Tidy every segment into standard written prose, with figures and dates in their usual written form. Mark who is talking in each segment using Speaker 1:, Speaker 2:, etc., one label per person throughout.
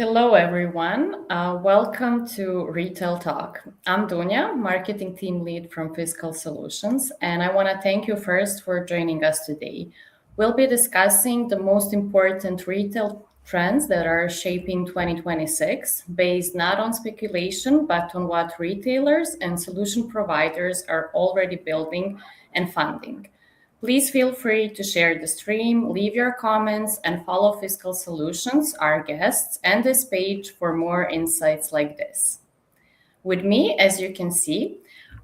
Speaker 1: Hello, everyone. Welcome to Retail Talk. I'm Dunya, marketing team lead from Fiscal Solutions, and I want to thank you first for joining us today. We'll be discussing the most important retail trends that are shaping 2026, based not on speculation, but on what retailers and solution providers are already building and funding. Please feel free to share the stream, leave your comments, and follow Fiscal Solutions, our guests, and this page for more insights like this. With me, as you can see,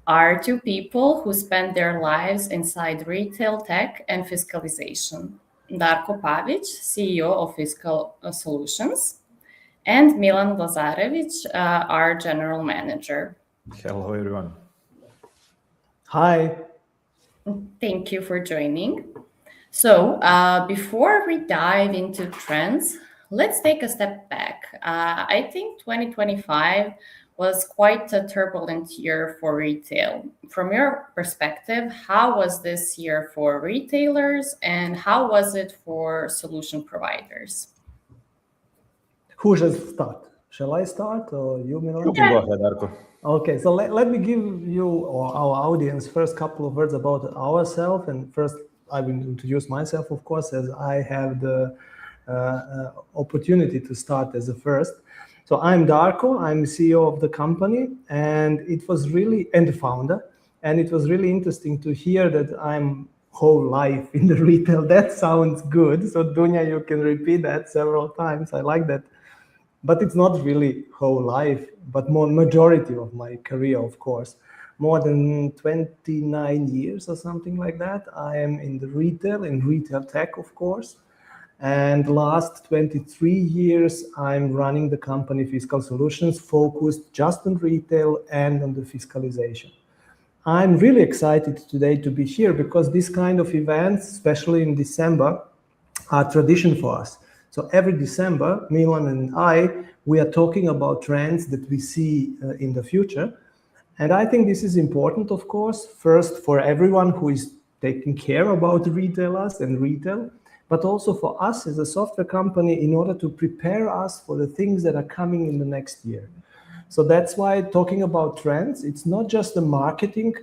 Speaker 1: are two people who spend their lives inside retail tech and fiscalization. Darko Pavic, CEO of Fiscal Solutions, and Milan Lazarevic, our general manager.
Speaker 2: Hello, everyone.
Speaker 3: Hi.
Speaker 1: Thank you for joining. So, before we dive into trends, let's take a step back. I think 2025 was quite a turbulent year for retail. From your perspective, how was this year for retailers and how was it for solution providers?
Speaker 3: Who should start? Shall I start or you, Milan?
Speaker 2: You can go ahead, Darko.
Speaker 3: Okay, so let me give you or our audience first couple of words about ourselves. And first, I will introduce myself, of course, as I have the opportunity to start as the first. So I'm Darko, I'm CEO of the company, and the founder. And it was really interesting to hear that I'm whole life in the retail. That sounds good. So Dunya, you can repeat that several times. I like that. But it's not really whole life, but more majority of my career, of course. More than 29 years or something like that. I am in the retail tech, of course. And last 23 years, I'm running the company Fiscal Solutions, focused just on retail and on the fiscalization. I'm really excited today to be here because this kind of events, especially in December, are tradition for us. So every December, Milan and we are talking about trends that we see in the future. And I think this is important, of course, first for everyone who is taking care about retailers and retail, but also for us as a software company in order to prepare us for the things that are coming in the next year. So that's why talking about trends, it's not just a marketing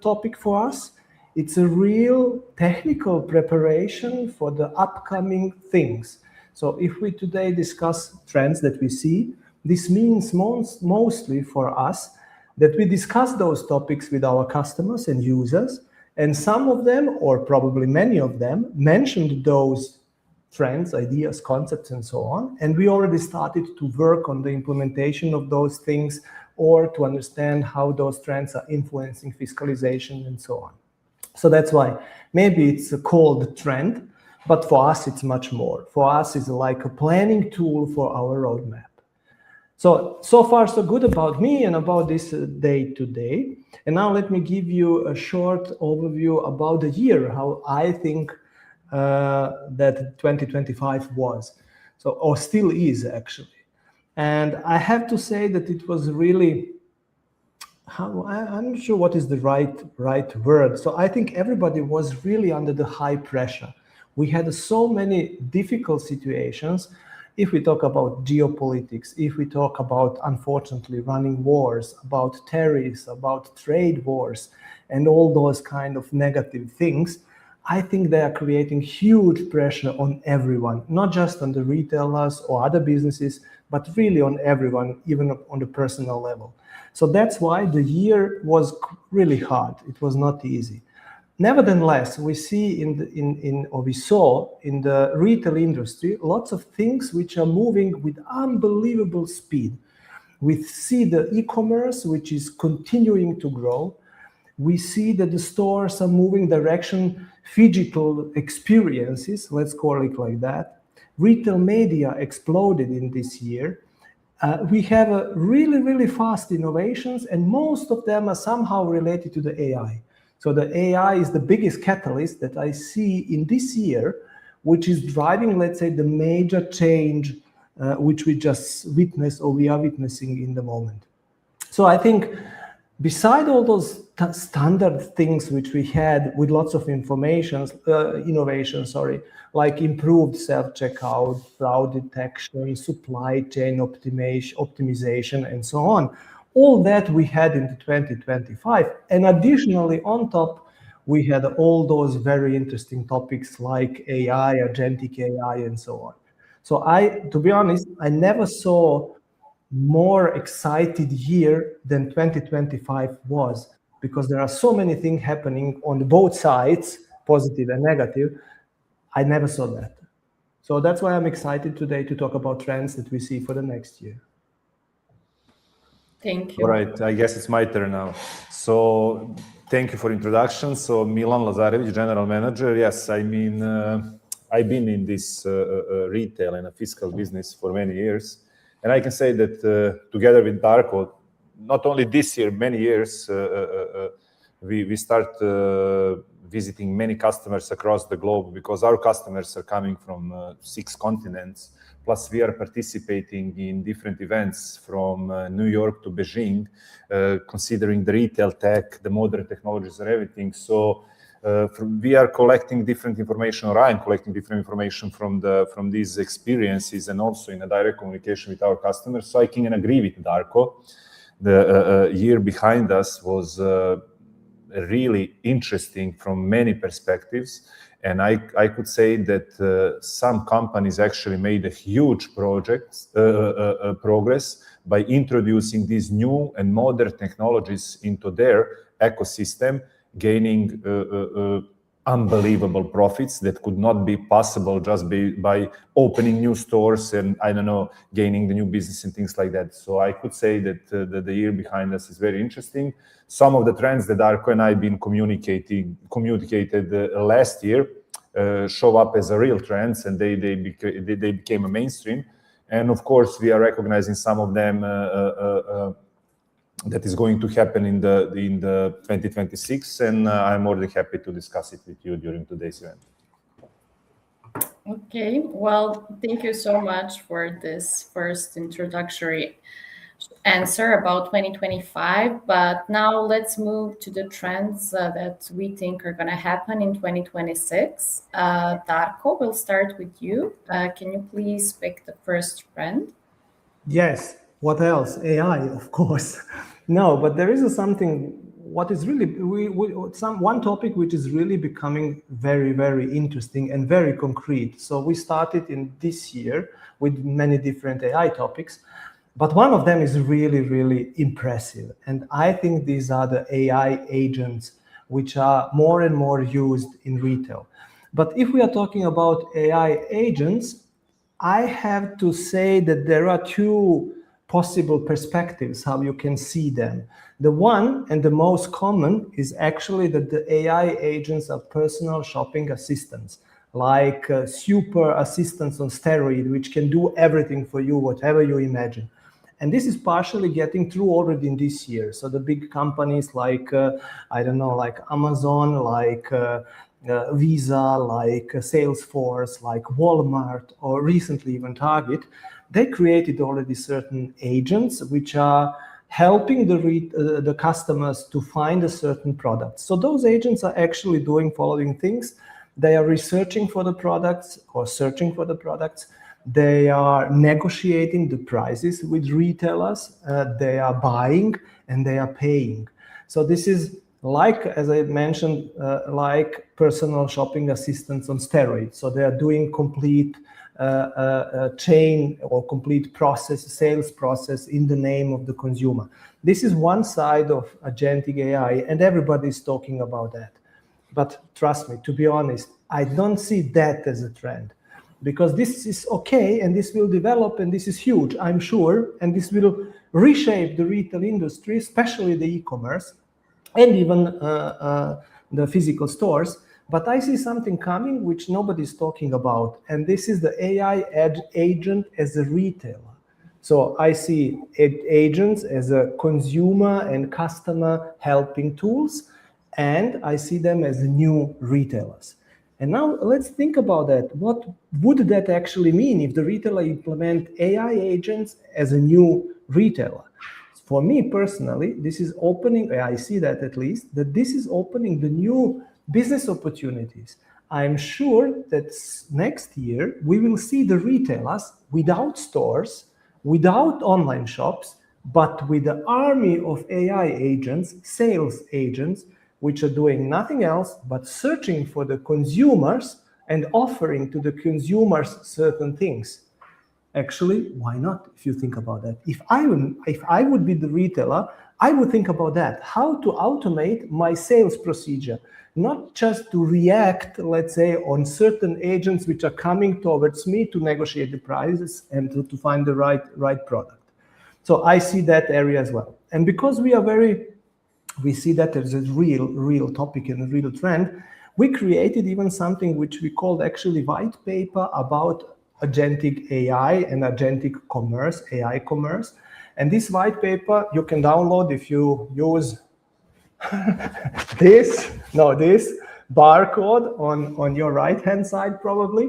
Speaker 3: topic for us, it's a real technical preparation for the upcoming things. So if we today discuss trends that we see, this means mostly for us that we discuss those topics with our customers and users, and some of them, or probably many of them, mentioned those trends, ideas, concepts, and so on, and we already started to work on the implementation of those things or to understand how those trends are influencing fiscalization and so on. So that's why maybe it's called trend, but for us, it's much more. For us, it's like a planning tool for our roadmap. So far, so good about me and about this day today. And now let me give you a short overview about the year, how I think that 2025 was, or still is actually. And I have to say that it was really, I'm not sure what is the right word. So I think everybody was really under the high pressure. We had so many difficult situations. If we talk about geopolitics, if we talk about, unfortunately, running wars, about tariffs, about trade wars, and all those kind of negative things, I think they are creating huge pressure on everyone, not just on the retailers or other businesses, but really on everyone, even on the personal level. So that's why the year was really hard. It was not easy. Nevertheless, we see we saw in the retail industry lots of things which are moving with unbelievable speed. We see the e-commerce, which is continuing to grow. We see that the stores are moving direction phygital experiences, let's call it like that. Retail media exploded in this year. We have a really fast innovations, and most of them are somehow related to the AI. So the AI is the biggest catalyst that I see in this year, which is driving, let's say, the major change which we just witnessed or we are witnessing in the moment. So I think beside all those standard things which we had with lots of innovation, like improved self-checkout, fraud detection, supply chain optimization, and so on, all that we had in 2025. And additionally, on top, we had all those very interesting topics like AI, agentic AI, and so on. So to be honest, I never saw more excited year than 2025 was, because there are so many things happening on both sides, positive and negative. I never saw that. So that's why I'm excited today to talk about trends that we see for the next year.
Speaker 1: Thank you.
Speaker 2: All right, I guess it's my turn now. So thank you for introduction. So Milan Lazarevic, General Manager. Yes, I mean, I've been in this retail and a fiscal business for many years. And I can say that together with Darko, not only this year, many years, we start visiting many customers across the globe, because our customers are coming from 6 continents. Plus, we are participating in different events from New York to Beijing, considering the retail tech, the modern technologies and everything. So we are collecting different information, or I'm collecting different information from these experiences, and also in a direct communication with our customers. So I can agree with Darko. The year behind us was really interesting from many perspectives. And I could say that some companies actually made a huge progress by introducing these new and modern technologies into their ecosystem, gaining unbelievable profits that could not be possible just by opening new stores and, I don't know, gaining the new business and things like that. So I could say that the year behind us is very interesting. Some of the trends that Darko and I have been communicated last year show up as a real trends, and they became a mainstream. And of course, we are recognizing some of them that is going to happen in the 2026, and I'm more than happy to discuss it with you during today's event.
Speaker 1: Okay, well, thank you so much for this first introductory answer about 2025. But now let's move to the trends that we think are going to happen in 2026. Darko, we'll start with you. Can you please pick the first trend?
Speaker 3: Yes. What else? AI, of course. No, but there is something. What is really one topic which is really becoming very, very interesting and very concrete. So we started in this year with many different AI topics, but one of them is really, really impressive. And I think these are the AI agents, which are more and more used in retail. But if we are talking about AI agents, I have to say that there are 2 possible perspectives how you can see them. The one and the most common is actually that the AI agents are personal shopping assistants, like super assistants on steroid, which can do everything for you, whatever you imagine. And this is partially getting through already in this year. So the big companies like, like Amazon, like Visa, like Salesforce, like Walmart, or recently even Target, they created already certain agents which are helping the customers to find a certain product. So those agents are actually doing following things. They are researching for the products or searching for the products. They are negotiating the prices with retailers. They are buying and they are paying. So this is like, as I mentioned, like personal shopping assistants on steroids. So they are doing complete chain or complete process, sales process in the name of the consumer. This is one side of agentic AI, and everybody is talking about that. But trust me, to be honest, I don't see that as a trend, because this is okay and this will develop and this is huge, I'm sure, and this will reshape the retail industry, especially the e-commerce and even the physical stores. But I see something coming which nobody's talking about, and this is the AI agent as a retailer. So I see agents as a consumer and customer helping tools, and I see them as new retailers. And now let's think about that. What would that actually mean if the retailer implement AI agents as a new retailer? For me personally, this is opening, I see that at least, that this is opening the new business opportunities. I'm sure that next year we will see the retailers without stores, without online shops, but with the army of AI agents, sales agents, which are doing nothing else but searching for the consumers and offering to the consumers certain things. Actually, why not, if you think about that? If I would be the retailer, I would think about that, how to automate my sales procedure, not just to react, let's say, on certain agents which are coming towards me to negotiate the prices and to find the right product. So I see that area as well. And because we see that as a real topic and a real trend, we created even something which we called actually white paper about agentic AI and agentic commerce, AI commerce. And this white paper you can download if you use this barcode on your right-hand side probably.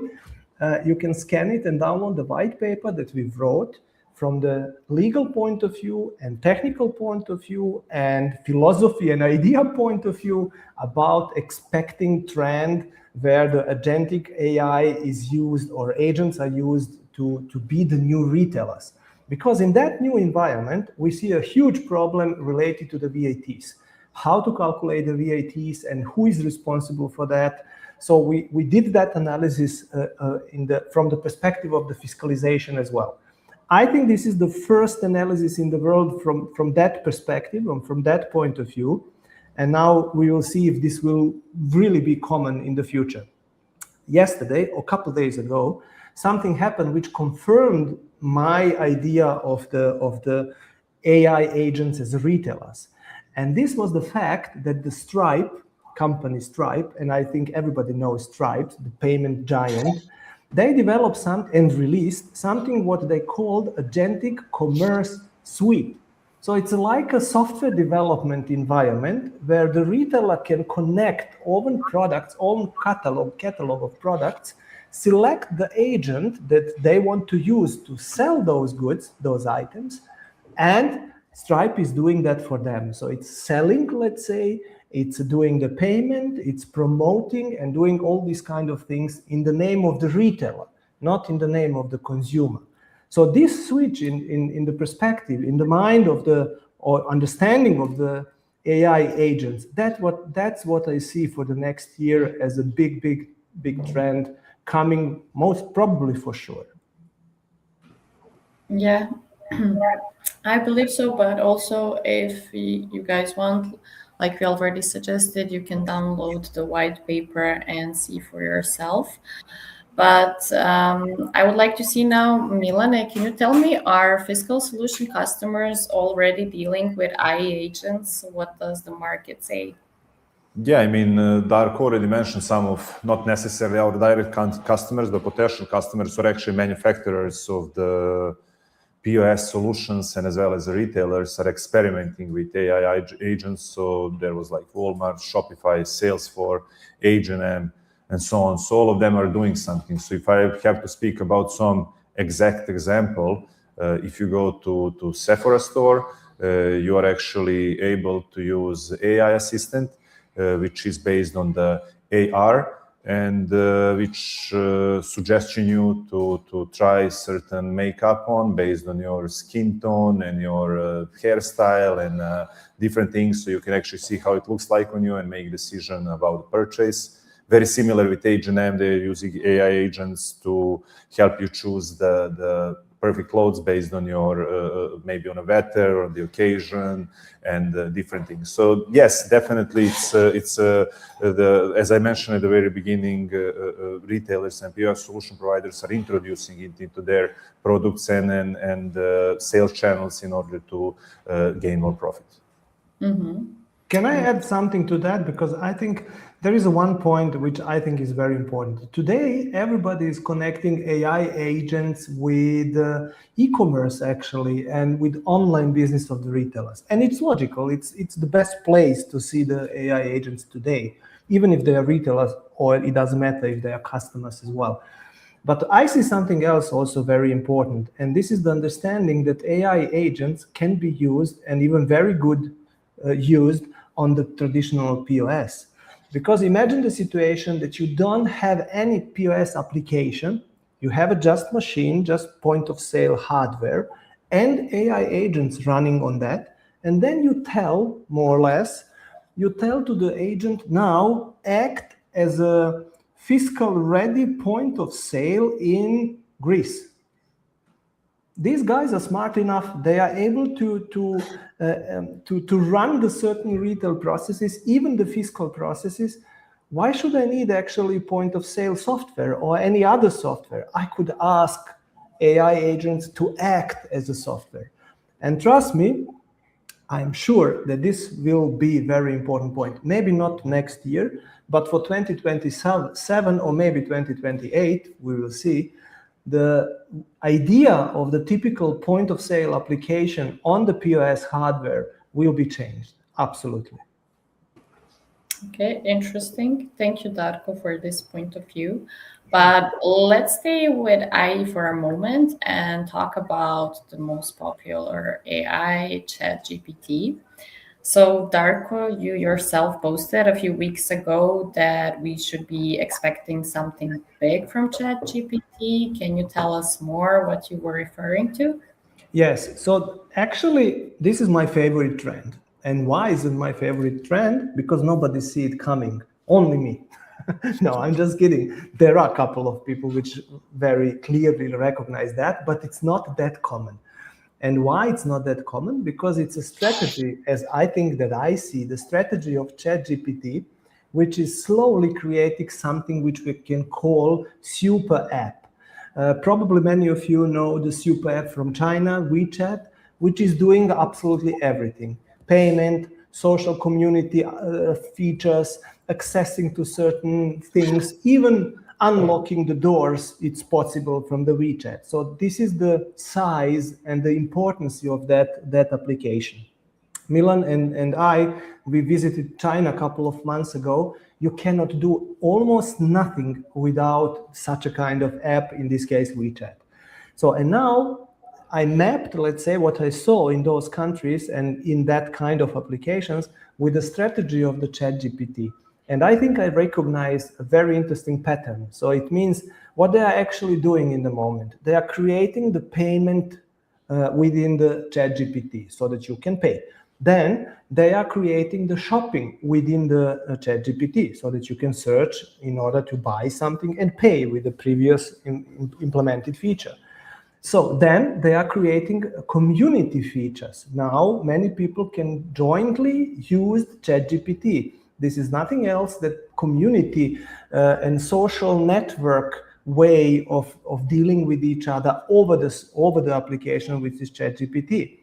Speaker 3: You can scan it and download the white paper that we wrote from the legal point of view and technical point of view and philosophy and idea point of view about expecting trend where the agentic AI is used or agents are used to be the new retailers. Because in that new environment, we see a huge problem related to the VATs. How to calculate the VATs and who is responsible for that. So we did that analysis from the perspective of the fiscalization as well. I think this is the first analysis in the world from that perspective and from that point of view. And now we will see if this will really be common in the future. Yesterday, or a couple of days ago, something happened which confirmed my idea of the AI agents as retailers. And this was the fact that the Stripe, company Stripe, and I think everybody knows Stripe, the payment giant, they developed and released something what they called Agentic Commerce Suite. So it's like a software development environment where the retailer can connect own products, own catalog of products, select the agent that they want to use to sell those goods, those items, and Stripe is doing that for them. So it's selling, let's say, it's doing the payment, it's promoting and doing all these kind of things in the name of the retailer, not in the name of the consumer. So this switch in the perspective, in the mind of or understanding of the AI agents, that's what I see for the next year as a big trend coming, most probably for sure.
Speaker 1: Yeah, I believe so, but also if you guys want, like we already suggested, you can download the white paper and see for yourself. But I would like to see now, Milan, can you tell me, are fiscal solution customers already dealing with AI agents? What does the market say?
Speaker 2: Yeah, I mean, Darko already mentioned some of not necessarily our direct customers, but potential customers or actually manufacturers of the POS solutions and as well as the retailers are experimenting with AI agents. So there was like Walmart, Shopify, Salesforce, H&M, and so on. So all of them are doing something. So if I have to speak about some exact example, if you go to Sephora store, you are actually able to use AI assistant, which is based on the AR and which suggesting you to try certain makeup on based on your skin tone and your hairstyle and different things. So you can actually see how it looks like on you and make a decision about the purchase. Very similar with H&M, they're using AI agents to help you choose the perfect clothes based on your maybe on a weather or the occasion and different things. So yes, definitely, it's as I mentioned at the very beginning, retailers and POS solution providers are introducing it into their products and sales channels in order to gain more profit.
Speaker 1: Mm-hmm.
Speaker 3: Can I add something to that? Because I think there is one point which I think is very important. Today, everybody is connecting AI agents with e-commerce actually and with online business of the retailers. And it's logical. It's the best place to see the AI agents today, even if they are retailers or it doesn't matter if they are customers as well. But I see something else also very important, and this is the understanding that AI agents can be used, and even very good used, on the traditional POS. Because imagine the situation that you don't have any POS application, you have a just machine, just point of sale hardware, and AI agents running on that, and then you tell, more or less, you tell to the agent, now act as a fiscal ready point of sale in Greece. These guys are smart enough, they are able to run the certain retail processes, even the fiscal processes. Why should I need actually point of sale software or any other software? I could ask AI agents to act as a software. And trust me, I'm sure that this will be a very important point. Maybe not next year, but for 2027 or maybe 2028, we will see. The idea of the typical point of sale application on the POS hardware will be changed. Absolutely.
Speaker 1: Okay, interesting. Thank you, Darko, for this point of view. But let's stay with AI for a moment and talk about the most popular AI, ChatGPT. So, Darko, you yourself posted a few weeks ago that we should be expecting something big from ChatGPT. Can you tell us more what you were referring to?
Speaker 3: Yes, so actually, this is my favorite trend. And why is it my favorite trend? Because nobody see it coming, only me. No, I'm just kidding. There are a couple of people which very clearly recognize that, but it's not that common. And why it's not that common? Because it's a strategy, as I think that I see, the strategy of ChatGPT, which is slowly creating something which we can call super app. Probably many of you know the super app from China, WeChat, which is doing absolutely everything. Payment, social community features, accessing to certain things, even unlocking the doors, it's possible from the WeChat. So this is the size and the importance of that application. Milan and I, we visited China a couple of months ago. You cannot do almost nothing without such a kind of app, in this case, WeChat. So, and now I mapped, let's say, what I saw in those countries and in that kind of applications with the strategy of the ChatGPT. And I think I recognize a very interesting pattern. So it means what they are actually doing in the moment. They are creating the payment within the ChatGPT so that you can pay. Then they are creating the shopping within the ChatGPT so that you can search in order to buy something and pay with the previous implemented feature. So then they are creating community features. Now many people can jointly use ChatGPT. This is nothing else than community and social network way of dealing with each other over the application, which is ChatGPT.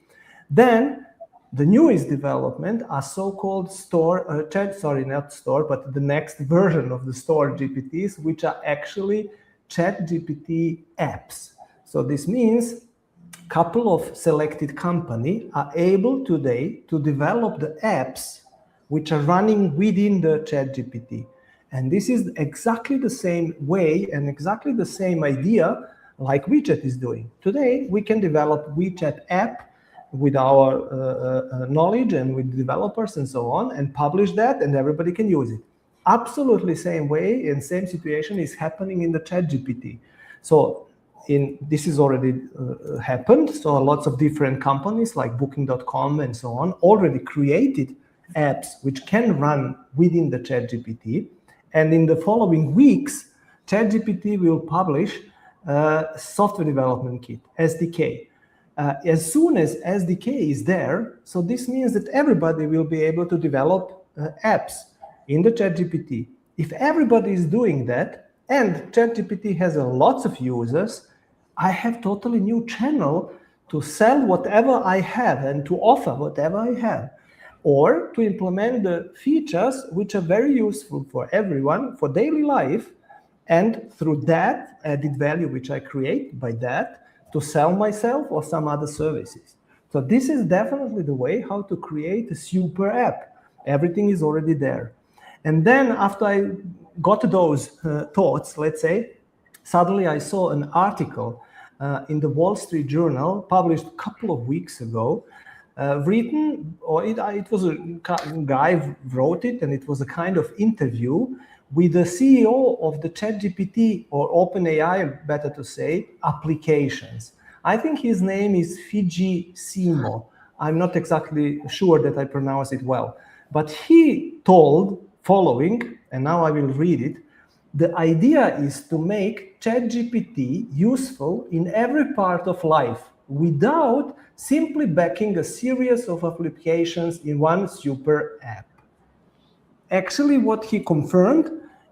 Speaker 3: Then the newest development are so-called the next version of the store GPTs, which are actually ChatGPT apps. So this means a couple of selected companies are able today to develop the apps which are running within the ChatGPT. And this is exactly the same way and exactly the same idea like WeChat is doing. Today, we can develop WeChat app with our knowledge and with developers and so on, and publish that, and everybody can use it. Absolutely same way and same situation is happening in the ChatGPT. So this is already happened. So lots of different companies like Booking.com and so on already created apps which can run within the ChatGPT. And in the following weeks, ChatGPT will publish a software development kit, SDK. As soon as SDK is there, so this means that everybody will be able to develop apps in the ChatGPT. If everybody is doing that, and ChatGPT has lots of users, I have totally new channel to sell whatever I have and to offer whatever I have, or to implement the features which are very useful for everyone for daily life, and through that added value which I create by that, to sell myself or some other services. So this is definitely the way how to create a super app. Everything is already there. And then after I got those thoughts, let's say, suddenly I saw an article in the Wall Street Journal published a couple of weeks ago, written, or it was a guy wrote it, and it was a kind of interview with the CEO of the ChatGPT, or OpenAI, better to say, applications. I think his name is Fiji Simo. I'm not exactly sure that I pronounce it well, but he told following, and now I will read it. The idea is to make ChatGPT useful in every part of life without simply backing a series of applications in one super app. Actually, what he confirmed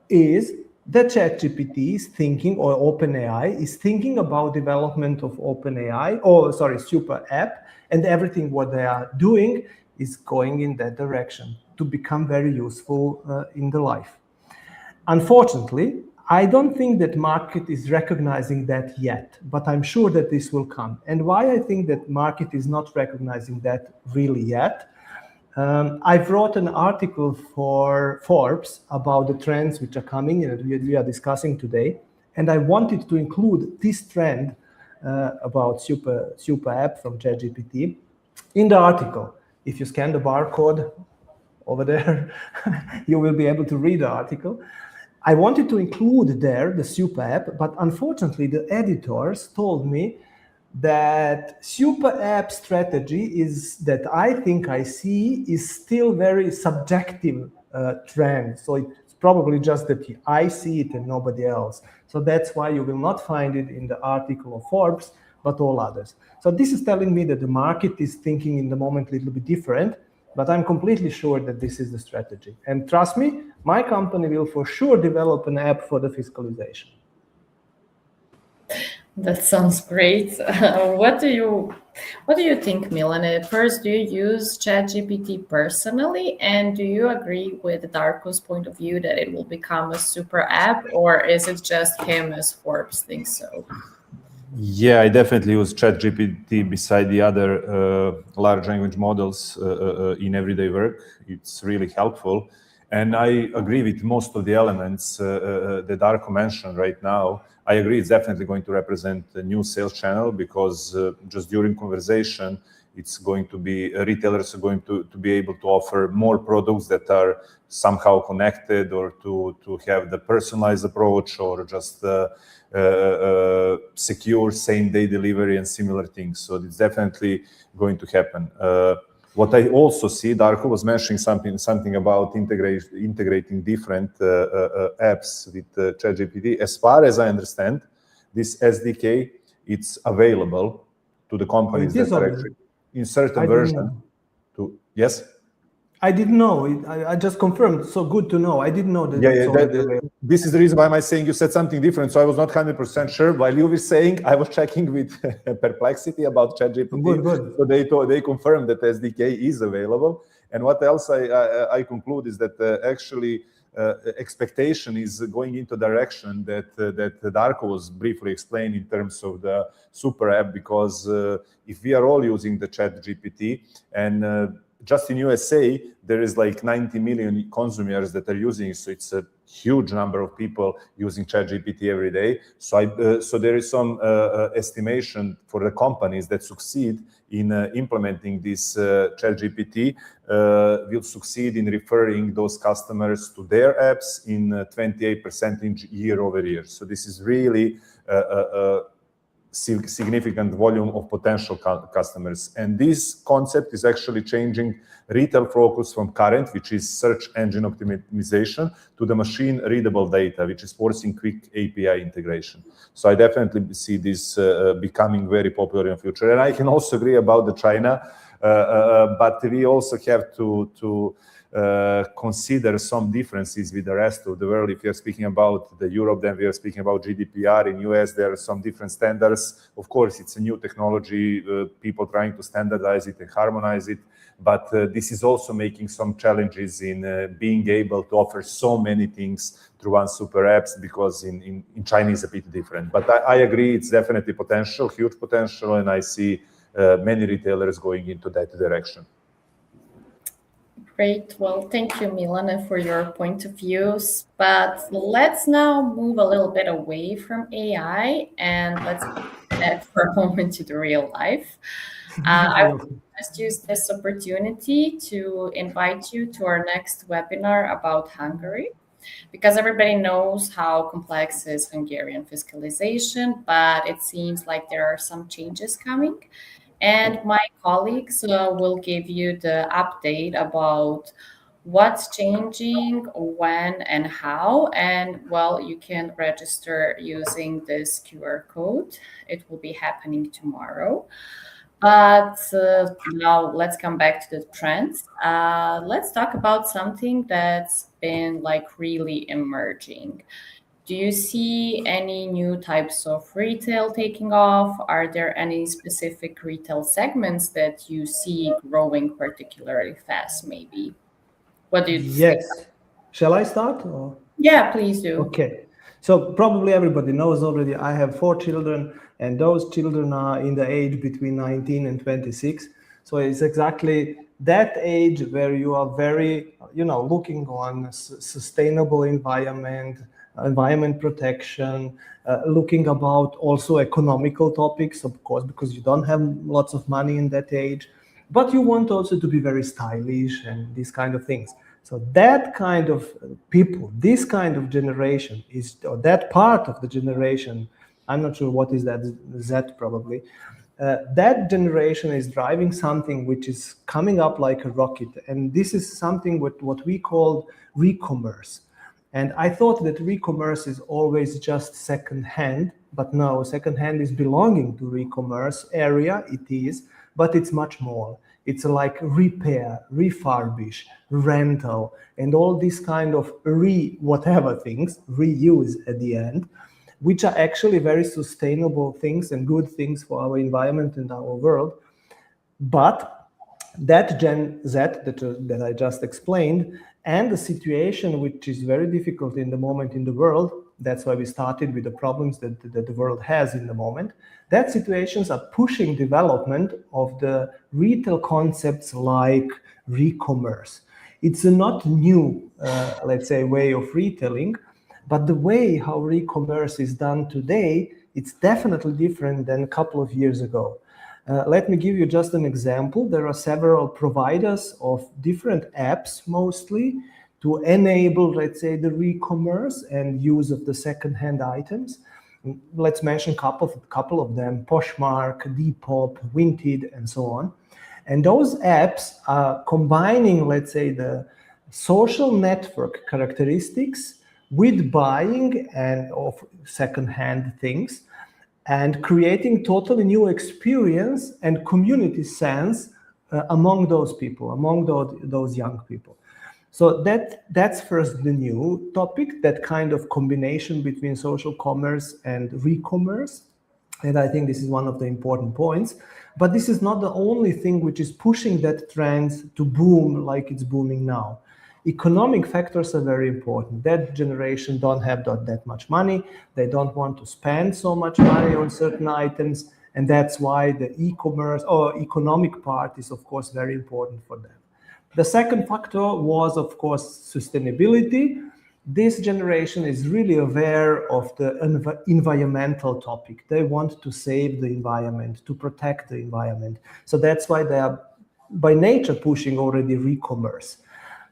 Speaker 3: is that ChatGPT is thinking, or OpenAI is thinking about development of OpenAI, or sorry, super app, and everything what they are doing is going in that direction to become very useful in the life. Unfortunately, I don't think that market is recognizing that yet, but I'm sure that this will come. And why I think that market is not recognizing that really yet, I've wrote an article for Forbes about the trends which are coming and we are discussing today. And I wanted to include this trend about super app from ChatGPT in the article. If you scan the barcode over there, you will be able to read the article. I wanted to include there the super app, but unfortunately the editors told me that super app strategy is that I think I see is still very subjective trend. So it's probably just that I see it and nobody else. So that's why you will not find it in the article of Forbes, but all others. So this is telling me that the market is thinking in the moment a little bit different, but I'm completely sure that this is the strategy. And trust me, my company will for sure develop an app for the fiscalization.
Speaker 1: That sounds great. What do you think, Milan? First, do you use ChatGPT personally, and do you agree with Darko's point of view that it will become a super app, or is it just him as Forbes thinks so?
Speaker 2: Yeah, I definitely use ChatGPT beside the other large language models in everyday work. It's really helpful. And I agree with most of the elements that Darko mentioned right now. I agree it's definitely going to represent a new sales channel because just during conversation, it's going to be, retailers are going to be able to offer more products that are somehow connected, or to have the personalized approach, or just secure same-day delivery and similar things. So it's definitely going to happen. What I also see, Darko was mentioning something about integrating different apps with ChatGPT. As far as I understand, this SDK, it's available to the companies that are actually in certain version. Yes?
Speaker 3: I didn't know. I just confirmed. So good to know. I didn't know that.
Speaker 2: This is the reason why I'm saying you said something different. So I was not 100% sure. While you were saying, I was checking with Perplexity about ChatGPT.
Speaker 3: Good.
Speaker 2: So they confirmed that SDK is available. And what else I conclude is that actually expectation is going into direction that Darko was briefly explained in terms of the super app, because if we are all using the ChatGPT, and just in USA, there is like 90 million consumers that are using it. So it's a huge number of people using ChatGPT every day. So there is some estimation for the companies that succeed in implementing this ChatGPT will succeed in referring those customers to their apps in 28% year over year. So this is really significant volume of potential customers. And this concept is actually changing retail focus from current, which is search engine optimization, to the machine readable data, which is forcing quick API integration. So I definitely see this becoming very popular in the future. And I can also agree about the China, but we also have to consider some differences with the rest of the world. If you're speaking about the Europe, then we are speaking about GDPR. In US, there are some different standards. Of course, it's a new technology, people trying to standardize it and harmonize it. But this is also making some challenges in being able to offer so many things through one super apps, because in China it's a bit different. But I agree, it's definitely potential, huge potential, and I see many retailers going into that direction.
Speaker 1: Great. Well, thank you, Milana, for your point of views. But let's now move a little bit away from AI and let's get for a moment to the real life. I will just use this opportunity to invite you to our next webinar about Hungary, because everybody knows how complex is Hungarian fiscalization, but it seems like there are some changes coming. And my colleagues will give you the update about what's changing, when, and how. And well, you can register using this QR code. It will be happening tomorrow. But now let's come back to the trends. Let's talk about something that's been like really emerging. Do you see any new types of retail taking off? Are there any specific retail segments that you see growing particularly fast, maybe? What do you think?
Speaker 3: Yes. Shall I start? Or?
Speaker 1: Yeah, please do.
Speaker 3: Okay. So probably everybody knows already I have 4 children, and those children are in the age between 19 and 26. So it's exactly that age where you are very, looking on sustainable environment protection, looking about also economical topics, of course, because you don't have lots of money in that age, but you want also to be very stylish and these kind of things. So that kind of people, this kind of generation is, or that part of the generation, I'm not sure what is that, Z probably, that generation is driving something which is coming up like a rocket. And this is something what we call re-commerce. And I thought that re-commerce is always just second-hand, but no, second-hand is belonging to re-commerce area, it is, but it's much more. It's like repair, refurbish, rental, and all these kind of whatever things, reuse at the end, which are actually very sustainable things and good things for our environment and our world. But that Gen Z that I just explained, and the situation which is very difficult in the moment in the world, that's why we started with the problems that the world has in the moment, that situations are pushing development of the retail concepts like re-commerce. It's a not new, let's say, way of retailing, but the way how re-commerce is done today, it's definitely different than a couple of years ago. Let me give you just an example. There are several providers of different apps, mostly, to enable, let's say, the re-commerce and use of the second-hand items. Let's mention a couple of them: Poshmark, Depop, Vinted, and so on. And those apps are combining, let's say, the social network characteristics with buying and of second-hand things, and creating totally new experience and community sense among those people, among those young people. So that's first the new topic, that kind of combination between social commerce and re-commerce. And I think this is one of the important points. But this is not the only thing which is pushing that trend to boom like it's booming now. Economic factors are very important. That generation don't have that much money. They don't want to spend so much money on certain items. And that's why the e-commerce or economic part is, of course, very important for them. The second factor was, of course, sustainability. This generation is really aware of the environmental topic. They want to save the environment, to protect the environment. So that's why they are, by nature, pushing already re-commerce.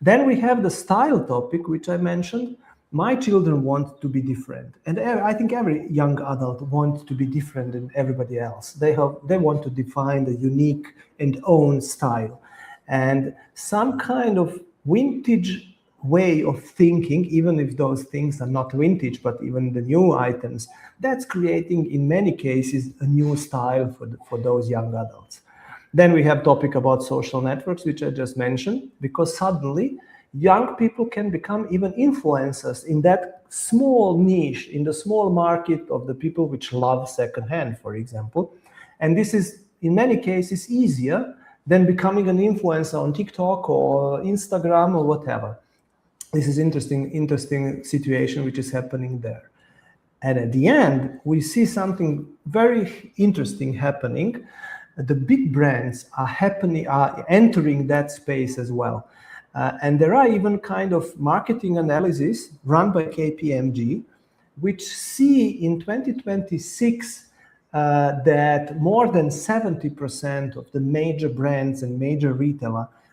Speaker 3: Then we have the style topic, which I mentioned. My children want to be different. And I think every young adult wants to be different than everybody else. They want to define the unique and own style. And some kind of vintage way of thinking, even if those things are not vintage, but even the new items, that's creating, in many cases, a new style for those young adults. Then we have topic about social networks, which I just mentioned, because suddenly young people can become even influencers in that small niche, in the small market of the people which love secondhand, for example. And this is, in many cases, easier than becoming an influencer on TikTok or Instagram or whatever. This is interesting situation which is happening there. And at the end, we see something very interesting happening. The big brands are entering that space as well. And there are even kind of marketing analysis run by KPMG, which see in 2026 that more than 70% of the major brands and major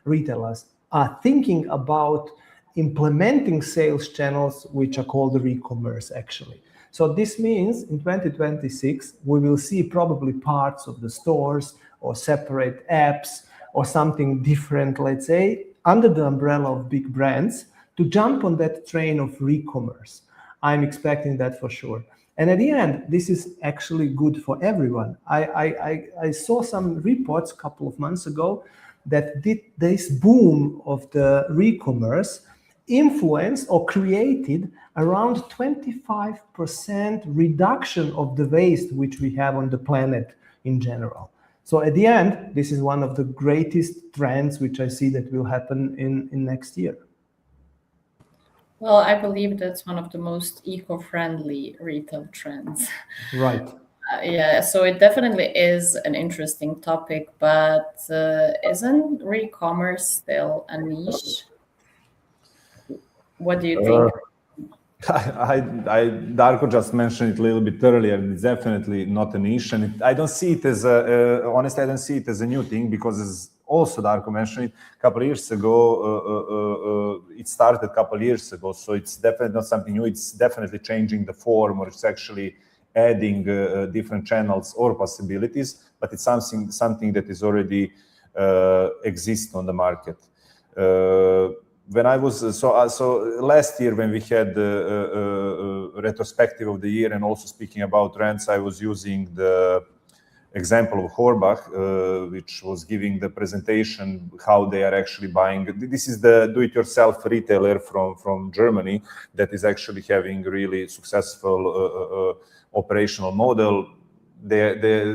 Speaker 3: retailers are thinking about implementing sales channels which are called re-commerce actually. So this means in 2026 we will see probably parts of the stores or separate apps or something different, let's say, under the umbrella of big brands to jump on that train of re-commerce. I'm expecting that for sure. And at the end, this is actually good for everyone. I saw some reports a couple of months ago that this boom of the re-commerce influenced or created around 25% reduction of the waste which we have on the planet in general. So at the end, this is one of the greatest trends which I see that will happen in next year.
Speaker 1: Well, I believe that's one of the most eco-friendly retail trends.
Speaker 3: Right.
Speaker 1: Yeah, so it definitely is an interesting topic, but isn't re-commerce still a niche? What do you think?
Speaker 2: Darko just mentioned it a little bit earlier. It's definitely not a niche, and I don't see it as honestly, I don't see it as a new thing because, as also Darko mentioned it a couple of years ago, it started a couple of years ago, so it's definitely not something new. It's definitely changing the form, or it's actually adding different channels or possibilities, but it's something that is already exists on the market. When I was so last year when we had the retrospective of the year and also speaking about trends, I was using the example of Horbach, which was giving the presentation how they are actually buying. This is the do-it-yourself retailer from Germany that is actually having really successful operational model.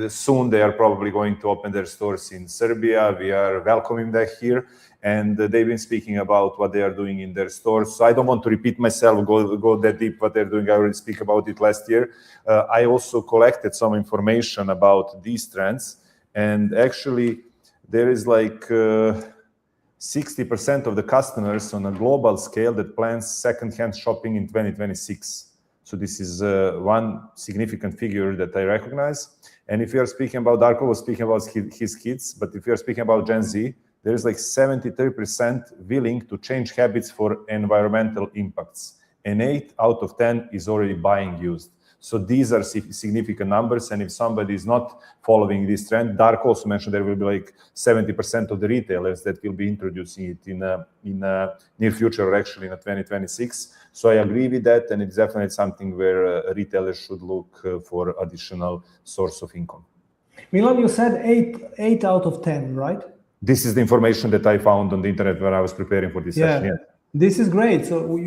Speaker 2: Soon they are probably going to open their stores in Serbia. We are welcoming them here. And they've been speaking about what they are doing in their stores. So I don't want to repeat myself, go that deep what they're doing. I already speak about it last year. I also collected some information about these trends. And actually, there is like 60% of the customers on a global scale that plans second-hand shopping in 2026. So this is one significant figure that I recognize. And if you are speaking about, Darko was speaking about his kids, but if you are speaking about Gen Z, there is like 73% willing to change habits for environmental impacts. And 8 out of 10 is already buying used. So these are significant numbers. And if somebody is not following this trend, Dark also mentioned there will be like 70% of the retailers that will be introducing it in near future, or actually in 2026. So I agree with that. And it's definitely something where retailers should look for additional source of income.
Speaker 3: Milan, you said 8 out of 10, right?
Speaker 2: This is the information that I found on the internet when I was preparing for this session. Yeah.
Speaker 3: This is great. So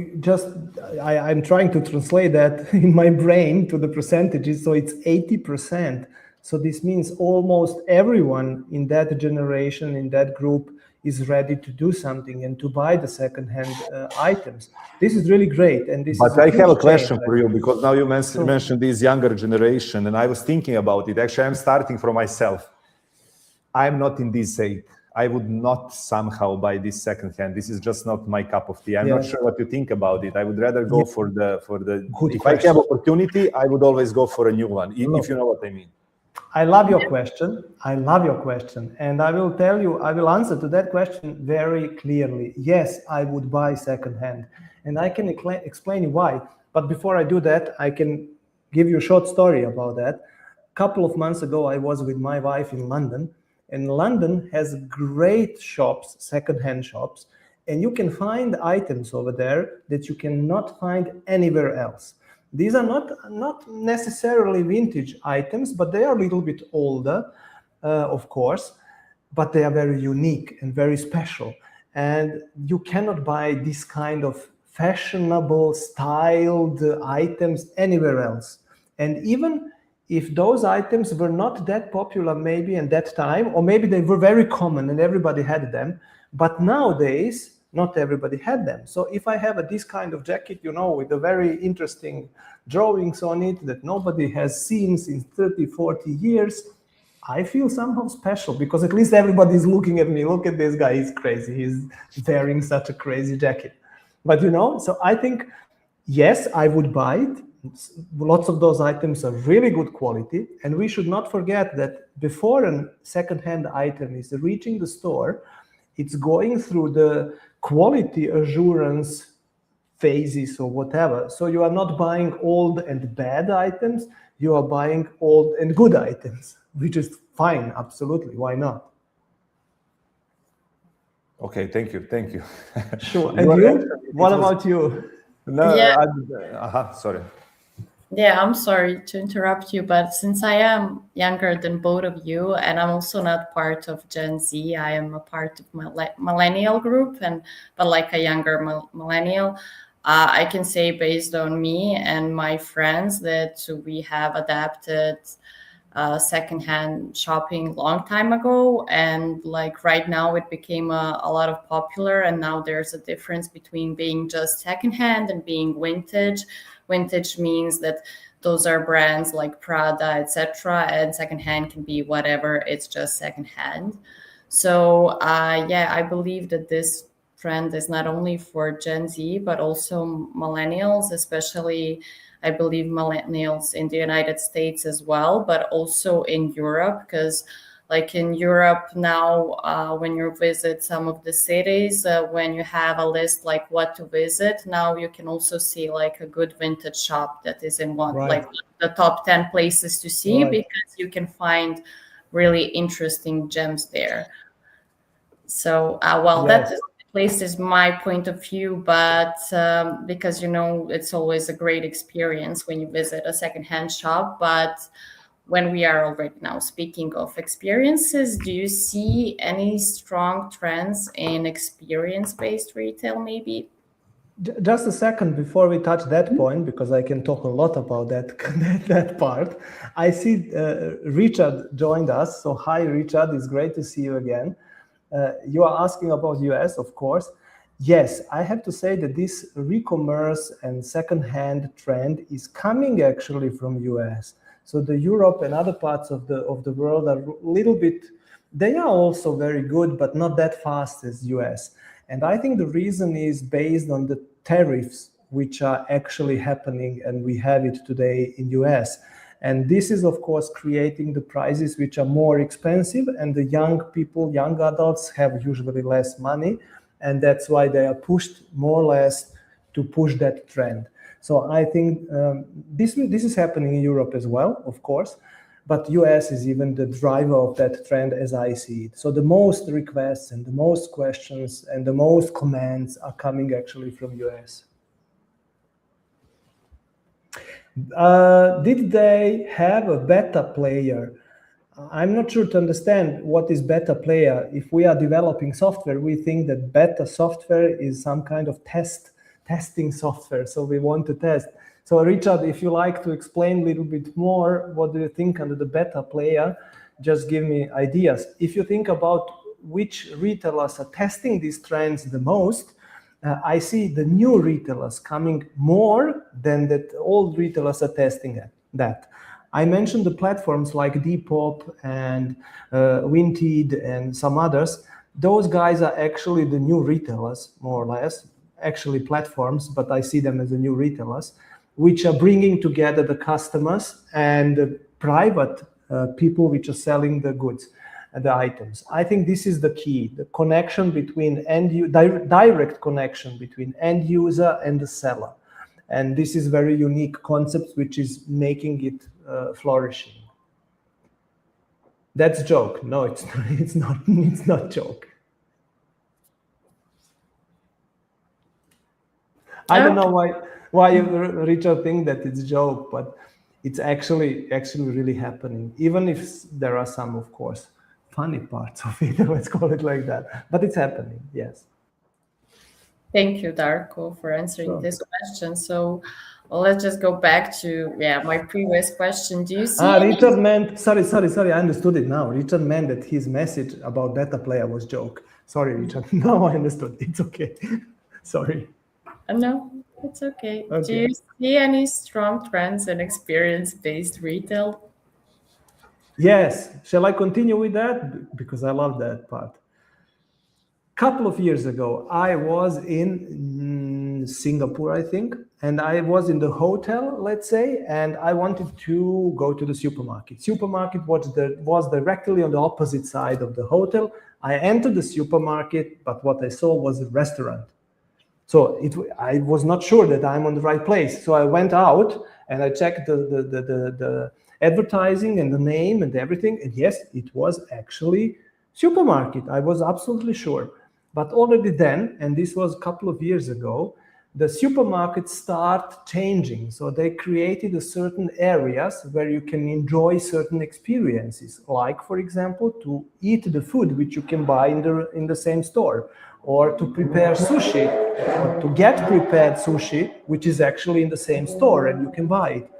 Speaker 3: I'm trying to translate that in my brain to the percentages. So it's 80%. So this means almost everyone in that generation, in that group, is ready to do something and to buy the second-hand items. This is really great. And this.
Speaker 2: But I have a question for you, because now you mentioned this younger generation, and I was thinking about it. Actually, I'm starting from myself. I'm not in this age. I would not somehow buy this secondhand. This is just not my cup of tea. I'm not sure what you think about it. I would rather go for the.
Speaker 3: Good
Speaker 2: if
Speaker 3: question.
Speaker 2: I have opportunity, I would always go for a new one. If you know what I mean.
Speaker 3: I love your question. And I will tell you, I will answer to that question very clearly. Yes, I would buy secondhand. And I can explain you why. But before I do that, I can give you a short story about that. A couple of months ago, I was with my wife in London. And London has great shops, secondhand shops. And you can find items over there that you cannot find anywhere else. These are not necessarily vintage items, but they are a little bit older, of course, but they are very unique and very special. And you cannot buy this kind of fashionable, styled items anywhere else. And even if those items were not that popular maybe at that time, or maybe they were very common and everybody had them, but nowadays, not everybody had them. So if I have this kind of jacket, with a very interesting drawings on it that nobody has seen since 30, 40 years, I feel somehow special because at least everybody's looking at me. Look at this guy, he's crazy. He's wearing such a crazy jacket. But so I think, yes, I would buy it. Lots of those items are really good quality. And we should not forget that before a second-hand item is reaching the store, it's going through the quality assurance phases or whatever. So you are not buying old and bad items, you are buying old and good items, which is fine, absolutely, why not?
Speaker 2: Okay, thank you.
Speaker 3: Sure. And you? What about you?
Speaker 2: No,
Speaker 1: Yeah.
Speaker 2: Sorry.
Speaker 1: Yeah, I'm sorry to interrupt you, but since I am younger than both of you, and I'm also not part of Gen Z, I am a part of millennial group, but like a younger millennial, I can say based on me and my friends that we have adapted secondhand shopping long time ago, and like right now it became a lot of popular, and now there's a difference between being just secondhand and being vintage. Vintage means that those are brands like Prada, etc., and secondhand can be whatever, it's just secondhand. So yeah, I believe that this trend is not only for Gen Z but also millennials, especially I believe millennials in the United States as well, but also in Europe, because like in Europe now, when you visit some of the cities, when you have a list like what to visit, now you can also see like a good vintage shop that is in one,
Speaker 3: Right.
Speaker 1: like the top 10 places to see,
Speaker 3: Right.
Speaker 1: because you can find really interesting gems there. So, well,
Speaker 3: Yes.
Speaker 1: that is, at least is my point of view, but because it's always a great experience when you visit a secondhand shop. But when we are already now speaking of experiences, do you see any strong trends in experience-based retail, maybe?
Speaker 3: Just a second before we touch that point, because I can talk a lot about that that part. I see Richard joined us. So hi, Richard. It's great to see you again. You are asking about US, of course. Yes, I have to say that this re-commerce and second-hand trend is coming actually from US. So the Europe and other parts of the world are a little bit, they are also very good, but not that fast as US. And I think the reason is based on the tariffs which are actually happening, and we have it today in US. And this is, of course, creating the prices which are more expensive, and the young people, young adults have usually less money, and that's why they are pushed more or less to push that trend. So I think this is happening in Europe as well, of course, but US is even the driver of that trend as I see it. So the most requests and the most questions and the most comments are coming actually from US. Did they have a beta player? I'm not sure to understand what is beta player. If we are developing software, we think that beta software is some kind of testing software. So we want to test. So Richard, if you like to explain a little bit more, what do you think under the beta player? Just give me ideas. If you think about which retailers are testing these trends the most, I see the new retailers coming more than that old retailers are testing that. I mentioned the platforms like Depop and Vinted and some others. Those guys are actually the new retailers, more or less, actually platforms, but I see them as the new retailers, which are bringing together the customers and the private people which are selling the goods, the items. I think this is the key, the connection between direct connection between end user and the seller. And this is very unique concept, which is making it flourishing. That's joke. No, it's not, it's not joke. I don't know why Richard think that it's joke, but it's actually really happening. Even if there are some, of course, funny parts of it, let's call it like that. But it's happening, yes.
Speaker 1: Thank you, Darko, for answering this question. So let's just go back to my previous question. Do you see
Speaker 3: Richard meant, sorry, I understood it now. Richard meant that his message about beta player was joke. Sorry, Richard. Now I understood. It's okay. Sorry.
Speaker 1: No, it's okay. Do you see any strong trends in experience-based retail?
Speaker 3: Yes. Shall I continue with that? Because I love that part. Couple of years ago, I was in Singapore, I think, and I was in the hotel, let's say, and I wanted to go to the supermarket. Supermarket was directly on the opposite side of the hotel. I entered the supermarket, but what I saw was a restaurant. So I was not sure that I'm on the right place. So I went out and I checked the advertising and the name and everything. And yes, it was actually supermarket. I was absolutely sure. But already then, and this was a couple of years ago, the supermarkets start changing. So they created a certain areas where you can enjoy certain experiences, like, for example, to eat the food which you can buy in the same store, or to prepare sushi, or to get prepared sushi, which is actually in the same store and you can buy it.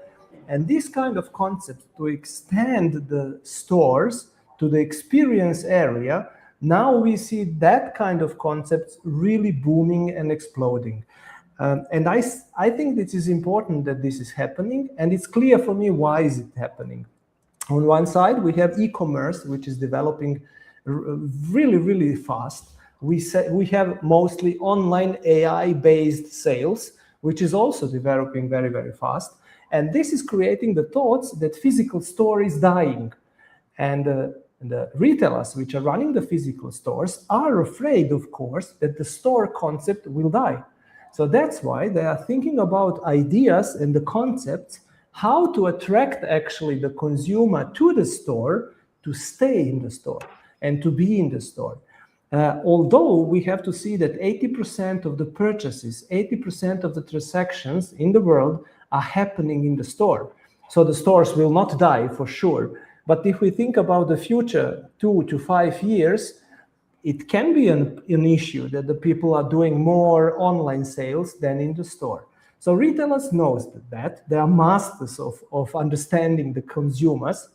Speaker 3: And this kind of concept to extend the stores to the experience area, now we see that kind of concepts really booming and exploding. And I think it is important that this is happening, and it's clear for me why is it happening. On one side, we have e-commerce, which is developing really, really fast. We have mostly online AI-based sales, which is also developing very, very fast. And this is creating the thoughts that physical store is dying. And the retailers which are running the physical stores are afraid, of course, that the store concept will die. So that's why they are thinking about ideas and the concepts, how to attract actually the consumer to the store, to stay in the store and to be in the store. Although we have to see that 80% of the purchases, 80% of the transactions in the world are happening in the store. So the stores will not die for sure. But if we think about the future 2 to 5 years, it can be an issue that the people are doing more online sales than in the store. So retailers knows that they are masters of understanding the consumers.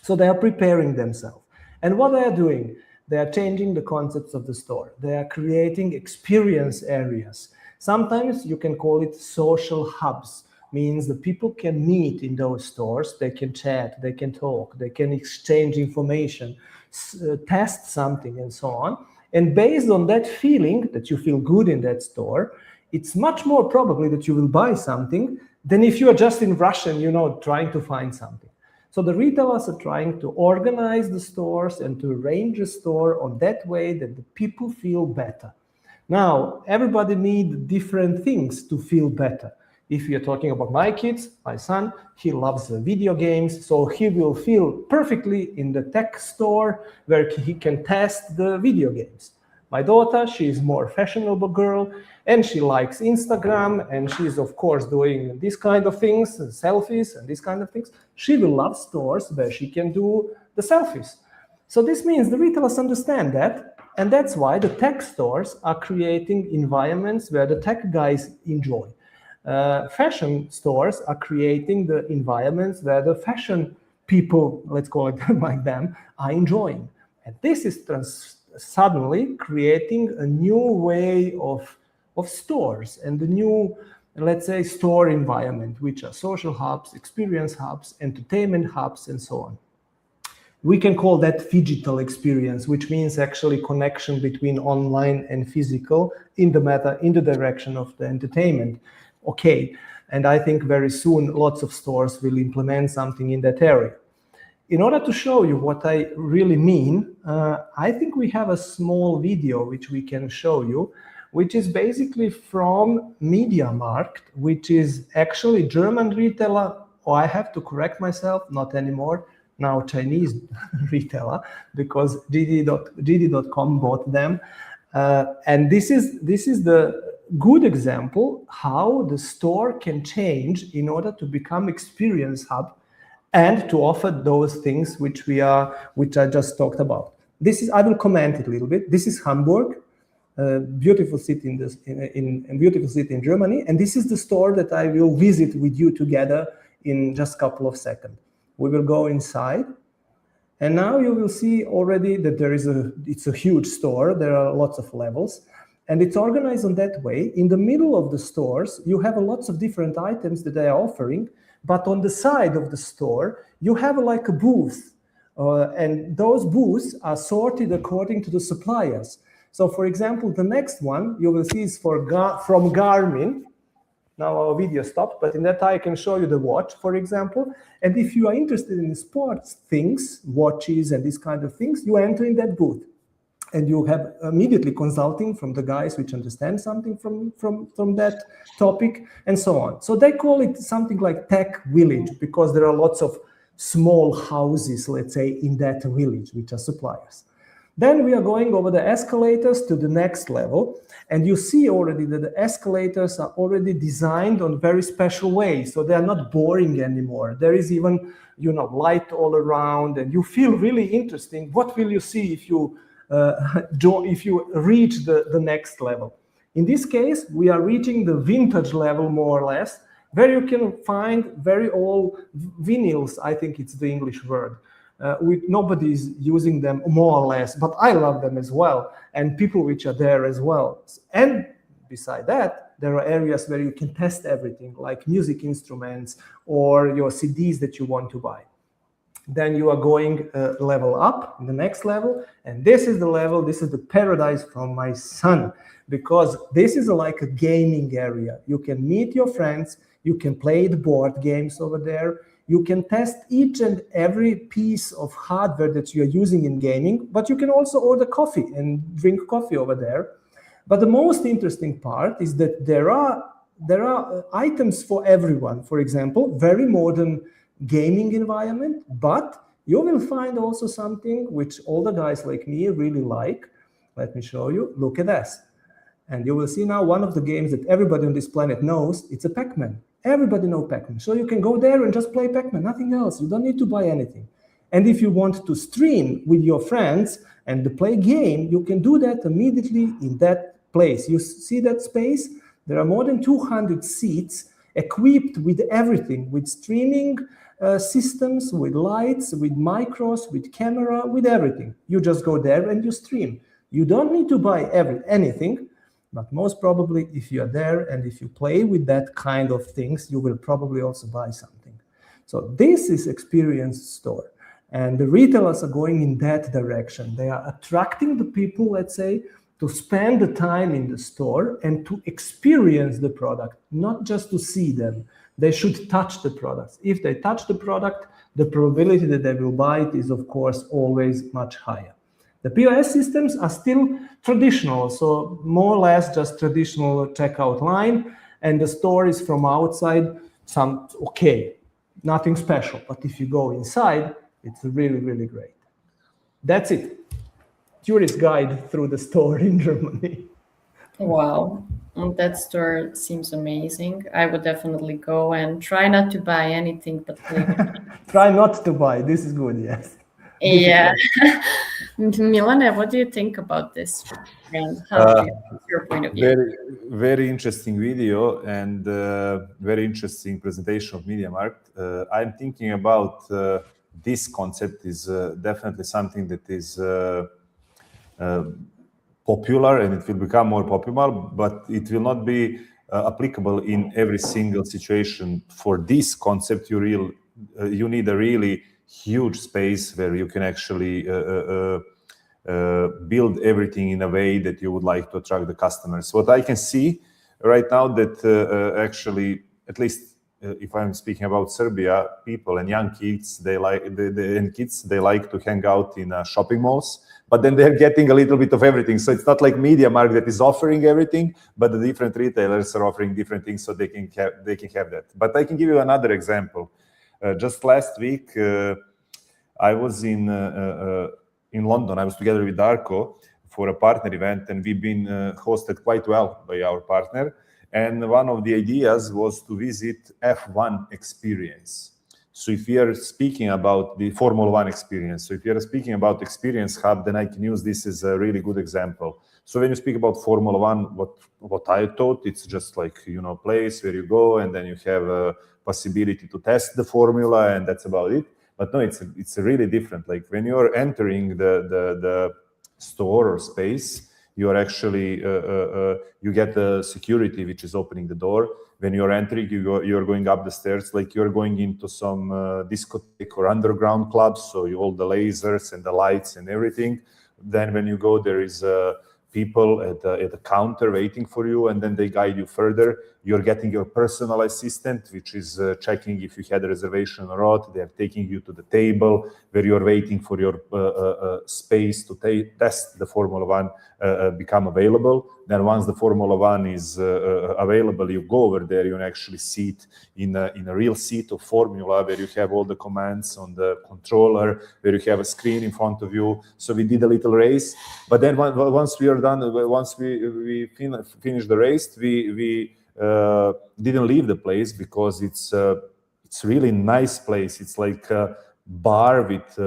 Speaker 3: So they are preparing themselves. And what they are doing, they are changing the concepts of the store. They are creating experience areas. Sometimes you can call it social hubs. Means the people can meet in those stores, they can chat, they can talk, they can exchange information, test something and so on. And based on that feeling that you feel good in that store, it's much more probably that you will buy something than if you are just in rush and, trying to find something. So the retailers are trying to organize the stores and to arrange a store on that way that the people feel better. Now, everybody needs different things to feel better. If you're talking about my kids, my son, he loves video games, so he will feel perfectly in the tech store where he can test the video games. My daughter, she is more fashionable girl, and she likes Instagram, and she's of course doing this kind of things, selfies and this kind of things. She will love stores where she can do the selfies. So this means the retailers understand that, and that's why the tech stores are creating environments where the tech guys enjoy. Fashion stores are creating the environments where the fashion people, let's call it like them, are enjoying. And this is suddenly creating a new way of stores and the new, let's say, store environment, which are social hubs, experience hubs, entertainment hubs, and so on. We can call that phygital experience, which means actually connection between online and physical in the direction of the entertainment. Okay, and I think very soon lots of stores will implement something in that area. In order to show you what I really mean, I think we have a small video which we can show you, which is basically from MediaMarkt, which is actually German retailer, or I have to correct myself, not anymore, now Chinese retailer, because JD.com bought them. And this is the good example how the store can change in order to become experience hub and to offer those things which I just talked about. I will comment it a little bit. This is Hamburg, a beautiful city in Germany, and this is the store that I will visit with you together in just a couple of seconds. We will go inside, and now you will see already that it's a huge store. There are lots of levels. And it's organized on that way. In the middle of the stores, you have lots of different items that they are offering, but on the side of the store, you have like a booth And those booths are sorted according to the suppliers. So for example, the next one you will see is from Garmin. Now our video stopped, but in that I can show you the watch, for example. And if you are interested in sports things, watches and these kind of things, you enter in that booth. And you have immediately consulting from the guys which understand something from that topic and so on. So they call it something like tech village because there are lots of small houses, let's say, in that village, which are suppliers. Then we are going over the escalators to the next level. And you see already that the escalators are already designed on very special ways. So they are not boring anymore. There is even, light all around and you feel really interesting. What will you see if you reach the next level? In this case, we are reaching the vintage level more or less, where you can find very old vinyls. I think it's the English word. Nobody is using them more or less, but I love them as well, and people which are there as well. And beside that, there are areas where you can test everything, like music instruments or your CDs that you want to buy. Then you are going level up, the next level, and this is the level, this is the paradise from my son, because this is like a gaming area. You can meet your friends, you can play the board games over there, you can test each and every piece of hardware that you are using in gaming, but you can also order coffee and drink coffee over there. But the most interesting part is that there are items for everyone. For example, very modern gaming environment, but you will find also something which all the guys like me really like. Let me show you. Look at this. And you will see now one of the games that everybody on this planet knows. It's a Pac-Man. Everybody knows Pac-Man. So you can go there and just play Pac-Man, nothing else. You don't need to buy anything. And if you want to stream with your friends and to play game, you can do that immediately in that place. You see that space? There are more than 200 seats equipped with everything, with streaming systems, with lights, with micros, with camera, with everything. You just go there and you stream. You don't need to buy anything, but most probably if you are there and if you play with that kind of things, you will probably also buy something. So this is experience store. And the retailers are going in that direction. They are attracting the people, let's say, to spend the time in the store and to experience the product, not just to see them. They should touch the products. If they touch the product, the probability that they will buy it is, of course, always much higher. The POS systems are still traditional, so more or less just traditional checkout line, and the store is from outside, nothing special. But if you go inside, it's really, really great. That's it. Tourist guide through the store in Germany.
Speaker 1: Wow, that store seems amazing. I would definitely go and try not to buy anything but play with it.
Speaker 3: Try not to buy. This is good, yes.
Speaker 1: Yeah. Milane, what do you think about this? And what's your point of view?
Speaker 2: Very, very interesting video and very interesting presentation of MediaMarkt. I'm thinking about this concept is definitely something that is popular and it will become more popular, but it will not be applicable in every single situation. For this concept, you need a really huge space where you can actually build everything in a way that you would like to attract the customers. What I can see right now that actually, at least if I'm speaking about Serbia, people and young kids, they like to hang out in shopping malls, but then they're getting a little bit of everything. So it's not like MediaMarkt that is offering everything, but the different retailers are offering different things, so they can have that. But I can give you another example. Just last week, I was in London. I was together with Darko for a partner event, and we've been hosted quite well by our partner. And one of the ideas was to visit F1 experience. So if we are speaking about the Formula One experience, so if you are speaking about Experience Hub, then I can use this as a really good example. So when you speak about Formula One, what I thought, it's just like, place where you go and then you have a possibility to test the formula and that's about it. But no, it's really different. Like when you're entering the store or space, you are actually, you get the security which is opening the door. when you're entering, you're going up the stairs like you're going into some discotheque or underground clubs, so all the lasers and the lights and everything. Then when you go, there is people at the counter waiting for you, and then they guide you further. You're getting your personal assistant, which is checking if you had a reservation or not. They're taking you to the table where you're waiting for your space to test the Formula One become available. Then once the Formula One is available, you go over there, you actually sit in a real seat of Formula where you have all the commands on the controller, where you have a screen in front of you. So we did a little race, but then once we are done, once we finished the race, we didn't leave the place because it's really nice place. It's like a bar with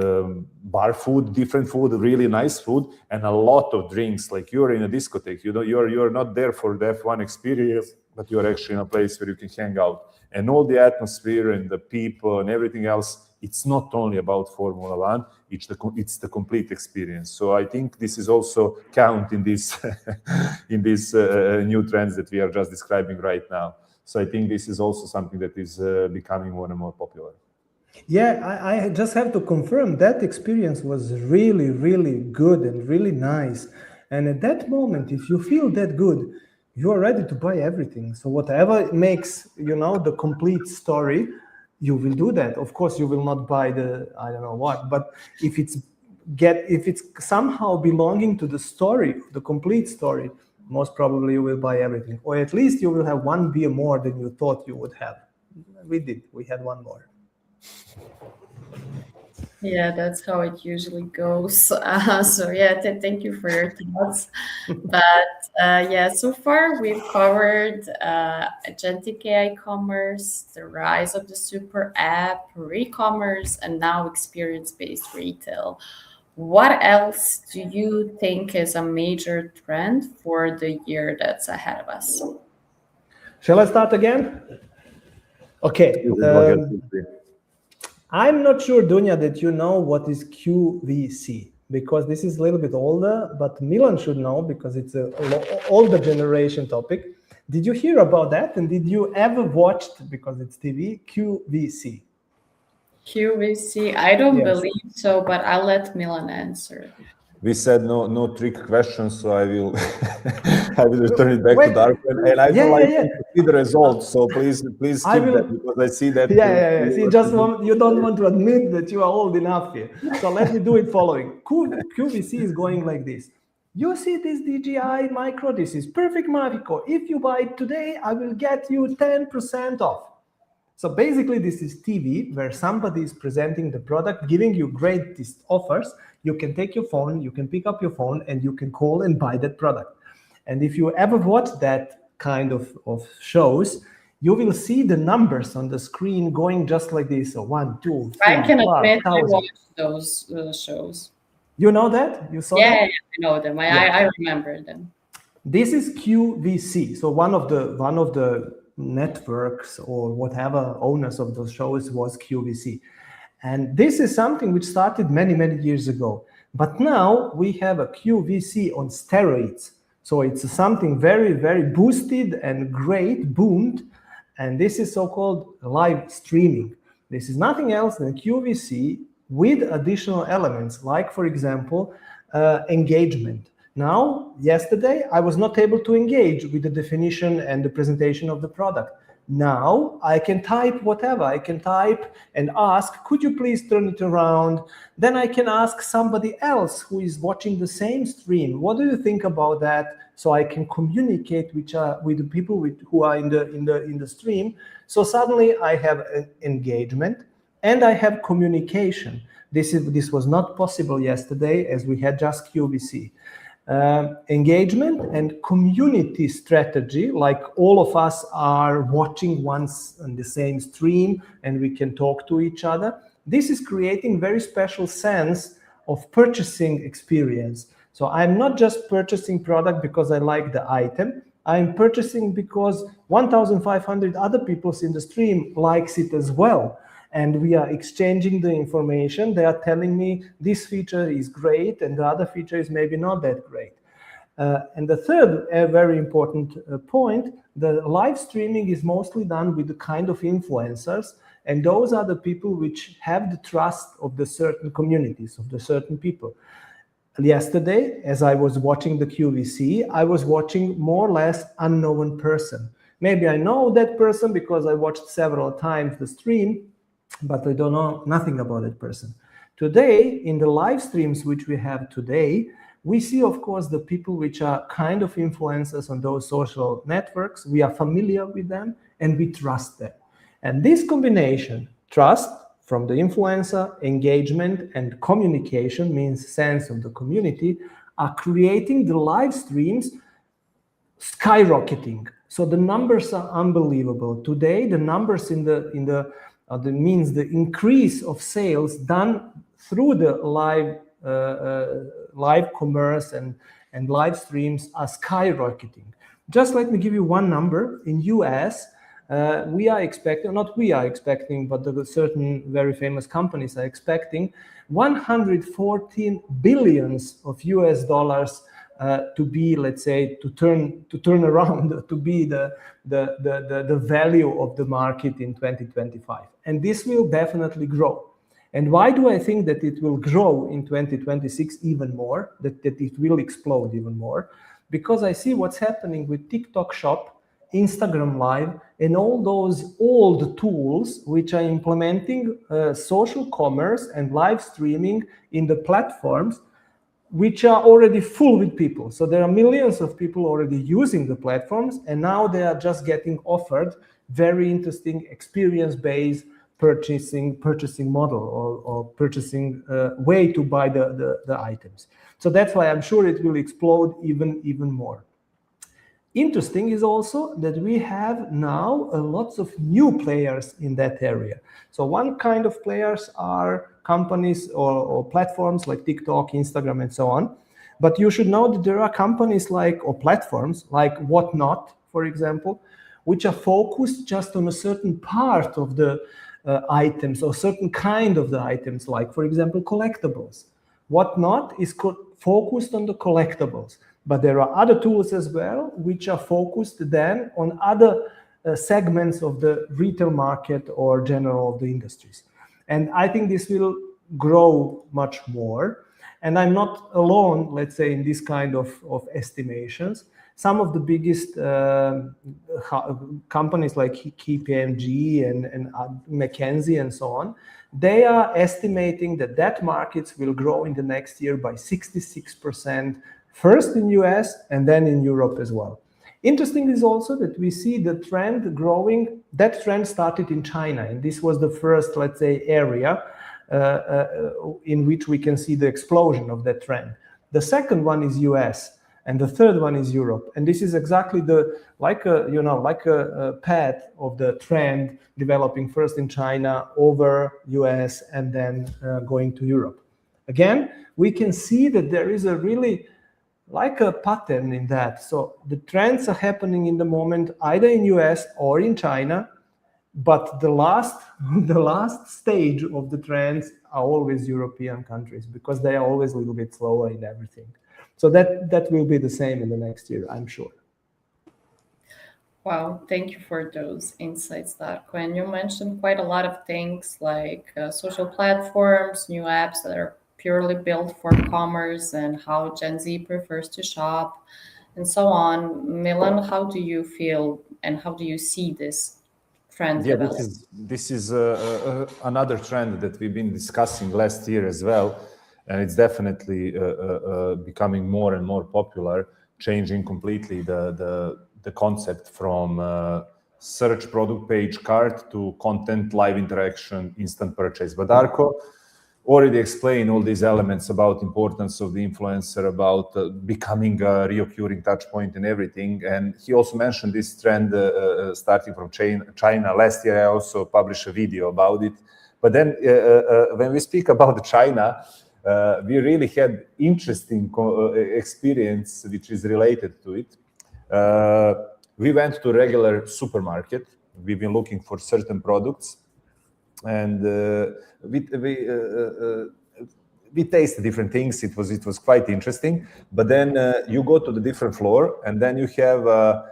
Speaker 2: bar food, different food, really nice food, and a lot of drinks. Like you're in a discotheque. You're not there for the F1 experience, but you're actually in a place where you can hang out. And all the atmosphere and the people and everything else, it's not only about Formula One, it's the complete experience. So I think this is also count in this in these new trends that we are just describing right now. So I think this is also something that is becoming more and more popular.
Speaker 3: Yeah, I just have to confirm that experience was really, really good and really nice. And at that moment, if you feel that good, you are ready to buy everything. So whatever makes, the complete story, you will do that. Of course, you will not buy the, I don't know what, but if it's somehow belonging to the story, the complete story, most probably you will buy everything. Or at least you will have one beer more than you thought you would have. We had one more.
Speaker 1: Yeah, that's how it usually goes. So yeah, thank you for your thoughts. But yeah, so far we've covered agentic AI commerce, the rise of the super app, re-commerce, and now experience-based retail. What else do you think is a major trend for the year that's ahead of us?
Speaker 3: Shall I start again? Okay. I'm not sure, Dunya, that you know what is QVC, because this is a little bit older, but Milan should know because it's an older generation topic. Did you hear about that? And did you ever watch, because it's TV, QVC?
Speaker 1: QVC, I don't believe so, but I'll let Milan answer.
Speaker 2: We said no trick questions, so I will I will return it back to Darko, and I would like to see the results. So please skip that, because I see that.
Speaker 3: See, you don't want to admit that you are old enough here. So let me do it following. QVC is going like this. You see this DJI Micro? This is perfect Micro. If you buy it today, I will get you 10% off. So basically, this is TV where somebody is presenting the product, giving you great offers. You can take your phone, you can pick up your phone, and you can call and buy that product. And if you ever watch that kind of shows, you will see the numbers on the screen going just like this. So 1, 2, 3,
Speaker 1: I can admit I watched those shows.
Speaker 3: You know that? You saw that?
Speaker 1: Yeah, I know them. I remember them.
Speaker 3: This is QVC. So one of the networks or whatever owners of those shows was QVC. And this is something which started many, many years ago. But now we have a QVC on steroids. So it's something very, very boosted and great, boomed. And this is so-called live streaming. This is nothing else than QVC with additional elements, like, for example, engagement. Now, yesterday, I was not able to engage with the definition and the presentation of the product. Now I can type whatever. I can type and ask, could you please turn it around? Then I can ask somebody else who is watching the same stream, what do you think about that? So I can communicate with the people who are in the stream. So suddenly I have an engagement and I have communication. This was not possible yesterday as we had just QVC. Engagement and community strategy, like all of us are watching once on the same stream and we can talk to each other. This is creating very special sense of purchasing experience. So I'm not just purchasing product because I like the item. I'm purchasing because 1,500 other people in the stream likes it as well. And we are exchanging the information. They are telling me this feature is great and the other feature is maybe not that great. And the third very important point, the live streaming is mostly done with the kind of influencers, and those are the people which have the trust of the certain communities, of the certain people. Yesterday, as I was watching the QVC, I was watching more or less unknown person. Maybe I know that person because I watched several times the stream, but I don't know nothing about that person. Today, in the live streams which we have today, we see, of course, the people which are kind of influencers on those social networks. We are familiar with them and we trust them. And this combination, trust from the influencer, engagement, and communication, means sense of the community, are creating the live streams skyrocketing. So the numbers are unbelievable. Today, the numbers means the increase of sales done through the live commerce and live streams are skyrocketing. Just let me give you one number. In US, we are expecting, not we are expecting, but the certain very famous companies are expecting 114 billions of US dollars to be, let's say, to turn around, to be the value of the market in 2025. And this will definitely grow. And why do I think that it will grow in 2026 even more, that it will explode even more? Because I see what's happening with TikTok Shop, Instagram Live, and all those old tools which are implementing social commerce and live streaming in the platforms, which are already full with people. So there are millions of people already using the platforms, and now they are just getting offered very interesting experience-based purchasing model or purchasing way to buy the items. So that's why I'm sure it will explode even more. Interesting is also that we have now lots of new players in that area. So one kind of players are companies or platforms like TikTok, Instagram, and so on. But you should know that there are companies or platforms like Whatnot, for example, which are focused just on a certain part of the items or certain kind of the items, like, for example, collectibles. Whatnot is focused on the collectibles. But there are other tools as well, which are focused then on other segments of the retail market or general of the industries. And I think this will grow much more. And I'm not alone, let's say, in this kind of estimations. Some of the biggest companies like KPMG and McKinsey and so on, they are estimating that markets will grow in the next year by 66%, first in US and then in Europe as well. Interesting is also that we see the trend growing. That trend started in China, and this was the first, let's say, area in which we can see the explosion of that trend. The second one is US, and the third one is Europe. And this is exactly like a path of the trend developing first in China, over US, and then going to Europe. Again, we can see that there is a really like a pattern in that. So the trends are happening in the moment, either in US or in China, but the last stage of the trends are always European countries, because they are always a little bit slower in everything. So that will be the same in the next year, I'm sure.
Speaker 1: Wow, thank you for those insights, Darko. And you mentioned quite a lot of things like social platforms, new apps that are purely built for commerce, and how Gen Z prefers to shop, and so on. Milan, how do you feel and how do you see this trend develop?
Speaker 2: This is another trend that we've been discussing last year as well, and it's definitely becoming more and more popular, changing completely the concept from search product page cart to content, live interaction, instant purchase. But Darko already explained all these elements about importance of the influencer, about becoming a reoccurring touch point and everything. And he also mentioned this trend starting from China. Last year, I also published a video about it. But then when we speak about China, we really had interesting experience which is related to it. We went to a regular supermarket. We've been looking for certain products. And we tasted different things. It was quite interesting. But then you go to the different floor, and then you have a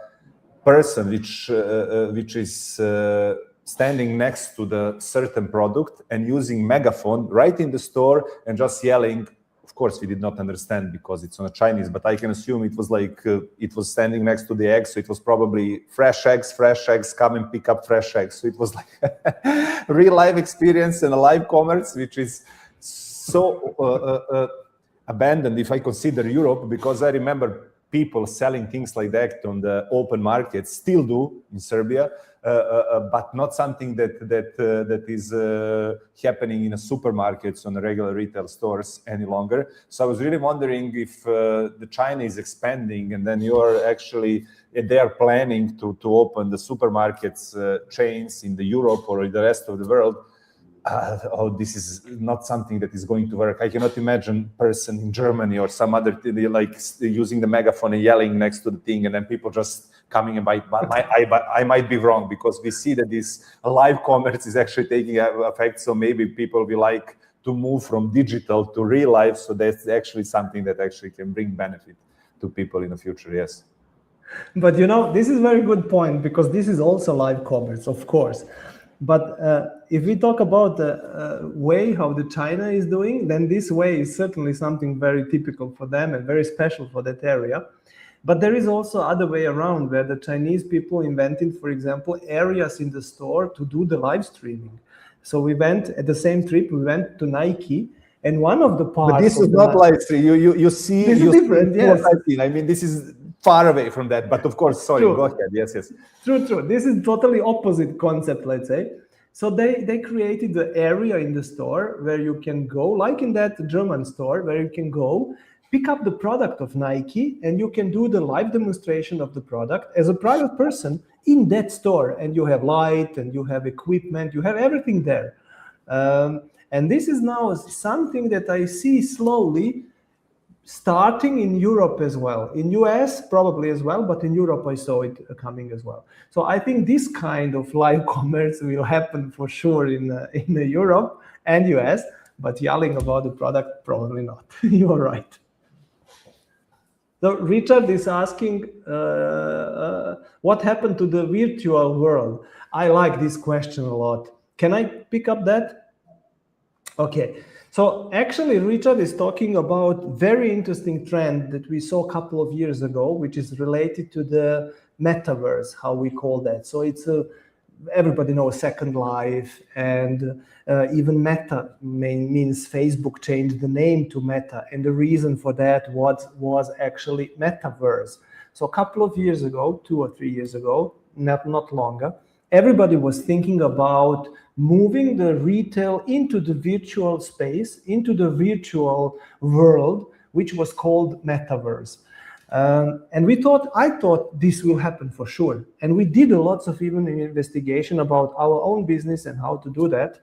Speaker 2: person which is standing next to the certain product and using megaphone right in the store and just yelling. Of course, we did not understand because it's on a Chinese, but I can assume it was like it was standing next to the eggs, so it was probably fresh eggs, come and pick up fresh eggs. So it was like a real life experience and a live commerce, which is so abandoned if I consider Europe, because I remember people selling things like that on the open market, still do in Serbia, but not something that is happening in a supermarkets on the regular retail stores any longer. So I was really wondering if the China is expanding, and then they are planning to open the supermarkets chains in the Europe or in the rest of the world. This is not something that is going to work. I cannot imagine a person in Germany or some other like using the megaphone and yelling next to the thing, and then people just coming and buy. But I might be wrong, because we see that this live commerce is actually taking effect. So maybe people will like to move from digital to real life. So that's actually something that actually can bring benefit to people in the future. Yes.
Speaker 3: But this is a very good point, because this is also live commerce, of course. But if we talk about the way how the China is doing, then this way is certainly something very typical for them and very special for that area. But there is also other way around, where the Chinese people invented, for example, areas in the store to do the live streaming. So we went at the same trip, we went to Nike, and one of the parts.
Speaker 2: But this is not live stream. You see,
Speaker 3: this is different. Yes.
Speaker 2: I mean, this is far away from that, but of course, sorry,
Speaker 3: True.
Speaker 2: Go ahead. Yes.
Speaker 3: True. This is totally opposite concept, let's say. So they created the area in the store where you can go, like in that German store, where you can go, pick up the product of Nike, and you can do the live demonstration of the product as a private person in that store. And you have light, and you have equipment, you have everything there. And this is now something that I see slowly starting in Europe as well. In US, probably as well, but in Europe, I saw it coming as well. So I think this kind of live commerce will happen for sure in Europe and US, but yelling about the product, probably not. You're right. So Richard is asking, what happened to the virtual world? I like this question a lot. Can I pick up that? Okay. So actually, Richard is talking about very interesting trend that we saw a couple of years ago, which is related to the metaverse, how we call that. So it's everybody knows Second Life, and even Meta means Facebook changed the name to Meta, and the reason for that was actually metaverse. So a couple of years ago, 2 or 3 years ago, not longer, everybody was thinking about moving the retail into the virtual space, into the virtual world, which was called metaverse. And I thought this will happen for sure. And we did lots of even investigation about our own business and how to do that.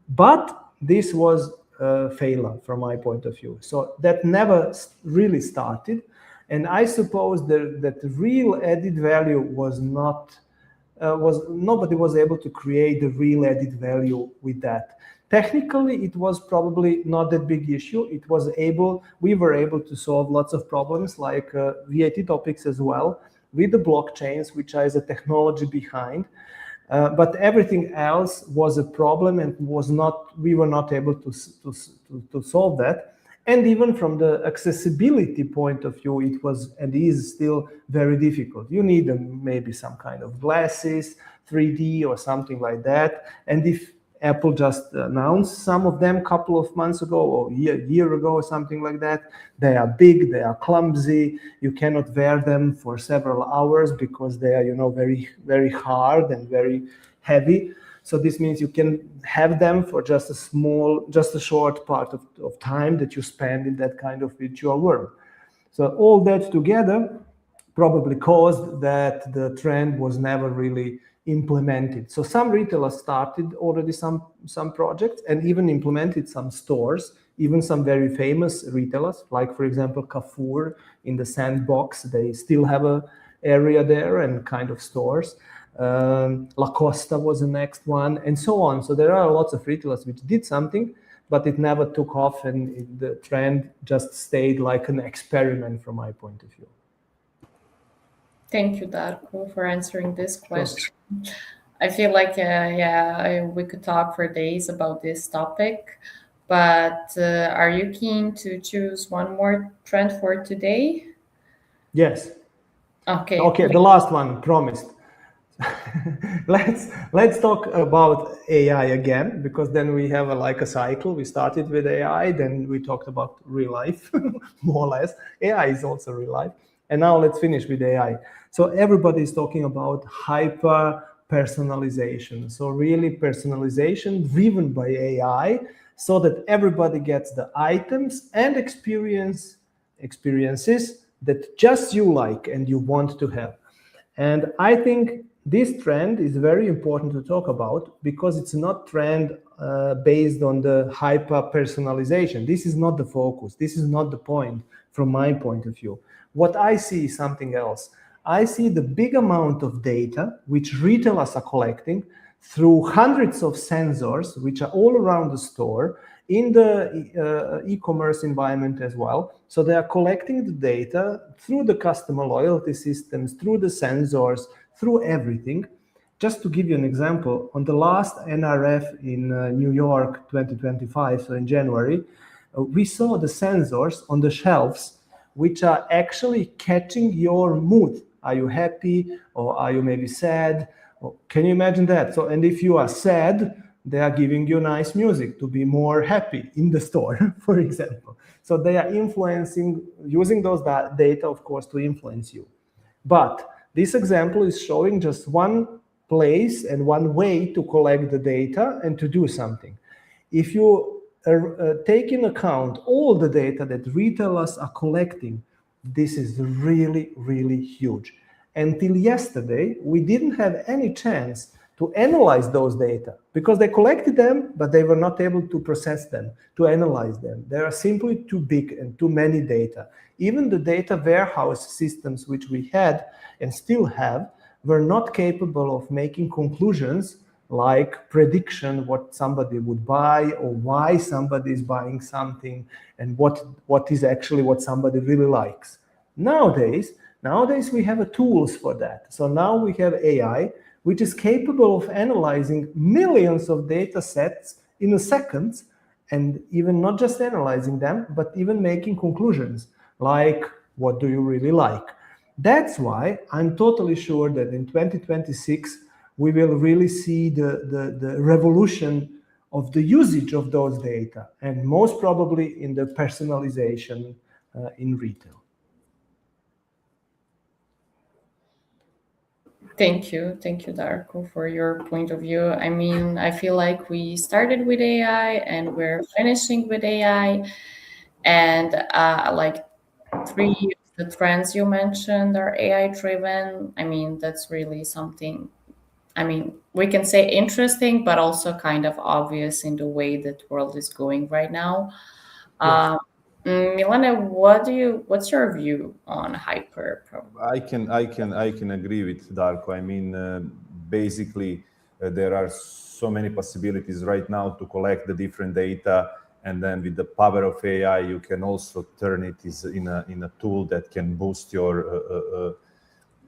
Speaker 3: But this was a failure from my point of view. So that never really started. And I suppose that the real added value was nobody was able to create the real added value with that. Technically, it was probably not that big issue. We were able to solve lots of problems like VAT topics as well with the blockchains, which is a technology behind. But everything else was a problem, and we were not able to solve that. And even from the accessibility point of view, it was and is still very difficult. You need maybe some kind of glasses, 3D or something like that. And if Apple just announced some of them a couple of months ago or a year ago or something like that, they are big, they are clumsy. You cannot wear them for several hours because they are, very, very hard and very heavy. So this means you can have them for just a short part of time that you spend in that kind of virtual world. So all that together probably caused that the trend was never really implemented. So some retailers started already some projects and even implemented some stores, even some very famous retailers, like for example, Carrefour in the Sandbox, they still have a area there and kind of stores. La Costa was the next one, and so on. So there are lots of retailers which did something, but it never took off, and the trend just stayed like an experiment from my point of view.
Speaker 1: Thank you, Darko, for answering this question. I feel like, we could talk for days about this topic, but are you keen to choose one more trend for today?
Speaker 3: Yes.
Speaker 1: Okay.
Speaker 3: Okay, the last one, promised. let's talk about AI again, because then we have like a cycle. We started with AI, then we talked about real life, more or less. AI is also real life. And now let's finish with AI. So everybody is talking about hyper personalization. So really personalization driven by AI, so that everybody gets the items and experiences that just you like and you want to have. And I think this trend is very important to talk about, because it's not trend based on the hyper personalization. This is not the focus. This is not the point from my point of view. What I see is something else. I see the big amount of data which retailers are collecting through hundreds of sensors, which are all around the store, in the e-commerce environment as well. So they are collecting the data through the customer loyalty systems, through the sensors, through everything. Just to give you an example, on the last NRF in New York 2025, so in January, we saw the sensors on the shelves, which are actually catching your mood. Are you happy, or are you maybe sad? Or can you imagine that? So, and if you are sad, they are giving you nice music to be more happy in the store, for example. So they are influencing, using those data, of course, to influence you. But this example is showing just one place and one way to collect the data and to do something. If you take in account all the data that retailers are collecting, this is really, really huge. Until yesterday, we didn't have any chance to analyze those data, because they collected them, but they were not able to process them, to analyze them. They are simply too big and too many data. Even the data warehouse systems which we had and still have were not capable of making conclusions like prediction what somebody would buy, or why somebody is buying something, and what is actually what somebody really likes. Nowadays we have tools for that. So now we have AI, which is capable of analyzing millions of data sets in a second, and even not just analyzing them, but even making conclusions like, what do you really like? That's why I'm totally sure that in 2026, we will really see the revolution of the usage of those data, and most probably in the personalization in retail.
Speaker 1: Thank you, Darko, for your point of view. I mean, I feel like we started with AI and we're finishing with AI, and like 3 of the trends you mentioned are AI driven. I mean, that's really something. I mean, we can say interesting, but also kind of obvious in the way that the world is going right now.
Speaker 3: Yes.
Speaker 1: Milana, what's your view on hyper?
Speaker 2: I can agree with Darko. I mean, basically, there are so many possibilities right now to collect the different data, and then with the power of AI, you can also turn it in a tool that can boost your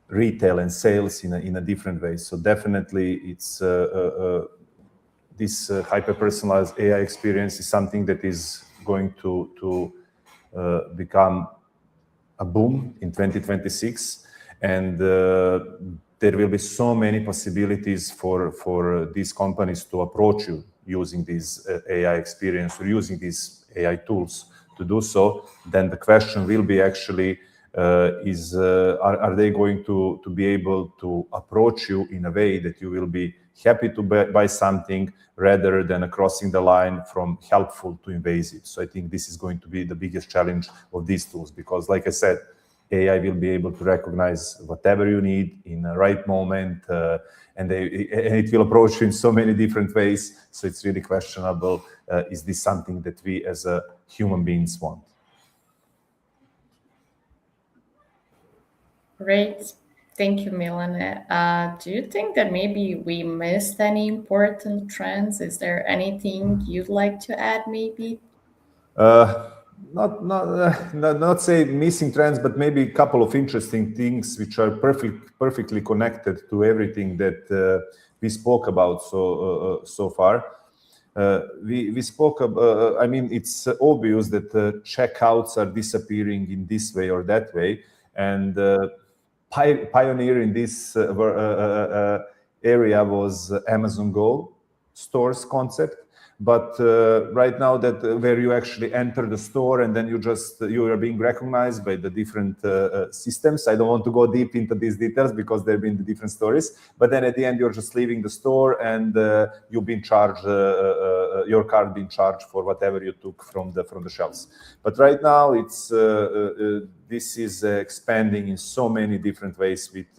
Speaker 2: retail and sales in a different way. So definitely, it's this hyper-personalized AI experience is something that is going to become a boom in 2026, and there will be so many possibilities for these companies to approach you using this AI experience or using these AI tools to do so. Then the question will be actually, are they going to be able to approach you in a way that you will be happy to buy something, rather than crossing the line from helpful to invasive? So I think this is going to be the biggest challenge of these tools, because like I said, AI will be able to recognize whatever you need in the right moment, and it will approach you in so many different ways. So it's really questionable, is this something that we as human beings want?
Speaker 1: Great. Thank you, Milan. Do you think that maybe we missed any important trends? Is there anything you'd like to add, maybe?
Speaker 2: Not say missing trends, but maybe a couple of interesting things which are perfectly connected to everything that we spoke about so far. We spoke. I mean, it's obvious that checkouts are disappearing in this way or that way, and pioneer in this area was Amazon Go stores concept. But right now, that where you actually enter the store and then you are being recognized by the different systems. I don't want to go deep into these details because they've been the different stories. But then at the end, you're just leaving the store and you've been charged, your card being charged for whatever you took from the shelves. But right now, it's this is expanding in so many different ways with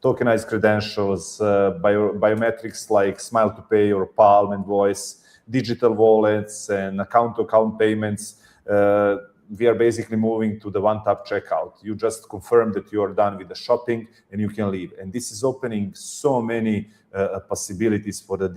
Speaker 2: tokenized credentials, biometrics like Smile to Pay or Palm and Voice, digital wallets and account-to-account payments. We are basically moving to the one-tap checkout. You just confirm that you are done with the shopping and you can leave. And this is opening so many possibilities for the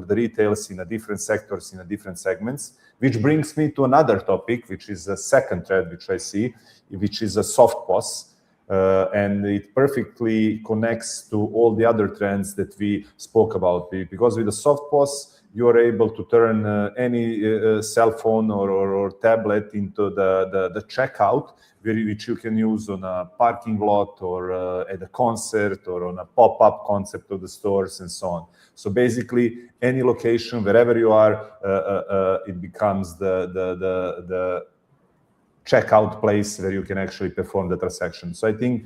Speaker 2: retailers in the different sectors, in the different segments, which brings me to another topic, which is a second trend which I see, which is a soft POS. And it perfectly connects to all the other trends that we spoke about. Because with the soft POS, you are able to turn any cell phone or tablet into the checkout, which you can use on a parking lot or at a concert or on a pop-up concept of the stores and so on. So basically, any location, wherever you are, it becomes the checkout place where you can actually perform the transaction. So I think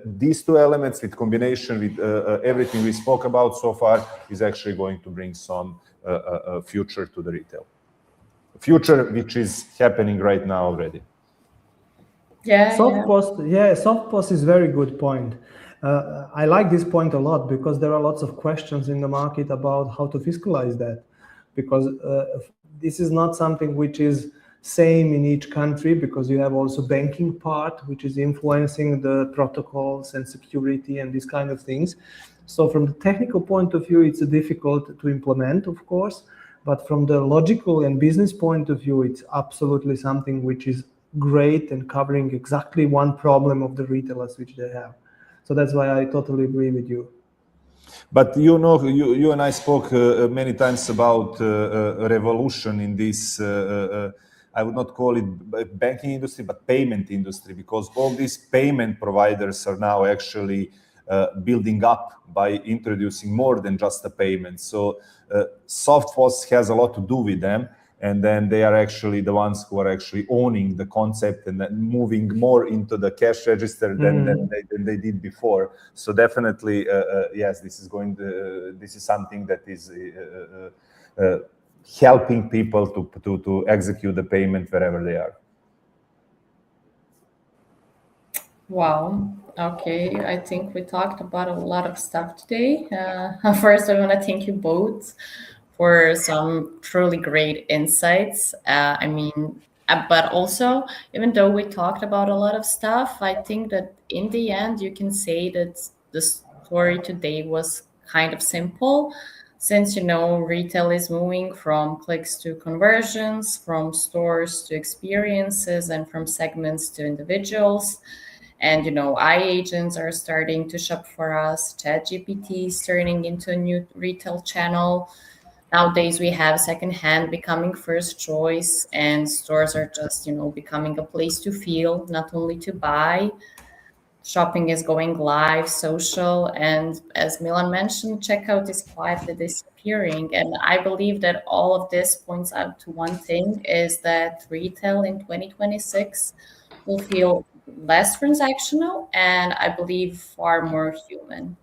Speaker 2: these two elements, with combination with everything we spoke about so far, is actually going to bring some future to the retail. Future which is happening right now already.
Speaker 3: Soft POS is very good point. I like this point a lot because there are lots of questions in the market about how to fiscalize that, because this is not something which is same in each country, because you have also banking part which is influencing the protocols and security and these kind of things. So from the technical point of view, it's difficult to implement, of course, but from the logical and business point of view, it's absolutely something which is great and covering exactly one problem of the retailers which they have. So that's why I totally agree with you.
Speaker 2: But you know, you and I spoke many times about a revolution in this. I would not call it banking industry, but payment industry, because all these payment providers are now actually building up by introducing more than just a payment. So soft POS has a lot to do with them. And then they are actually the ones who are actually owning the concept and then moving more into the cash register than they did before. So definitely, yes, this is something that is helping people to execute the payment wherever they are.
Speaker 1: Wow. Okay. I think we talked about a lot of stuff today. First, I want to thank you both for some truly great insights. But also, even though we talked about a lot of stuff, I think that in the end, you can say that the story today was kind of simple, since, retail is moving from clicks to conversions, from stores to experiences, and from segments to individuals. And, AI agents are starting to shop for us. ChatGPT is turning into a new retail channel. Nowadays, we have secondhand becoming first choice, and stores are just, becoming a place to feel, not only to buy. Shopping is going live, social, and as Milan mentioned, checkout is quietly disappearing. And I believe that all of this points out to one thing, is that retail in 2026 will feel less transactional and, I believe, far more human.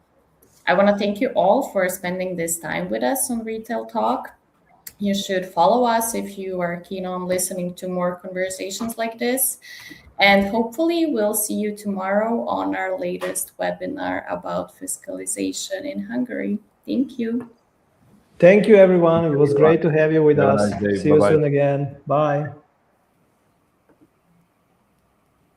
Speaker 1: I want to thank you all for spending this time with us on Retail Talk. You should follow us if you are keen on listening to more conversations like this. And hopefully, we'll see you tomorrow on our latest webinar about fiscalization in Hungary. Thank you.
Speaker 3: Thank you, everyone. It was great to have you with us.
Speaker 2: Nice day.
Speaker 3: See you
Speaker 2: Bye-bye.
Speaker 3: soon again. Bye.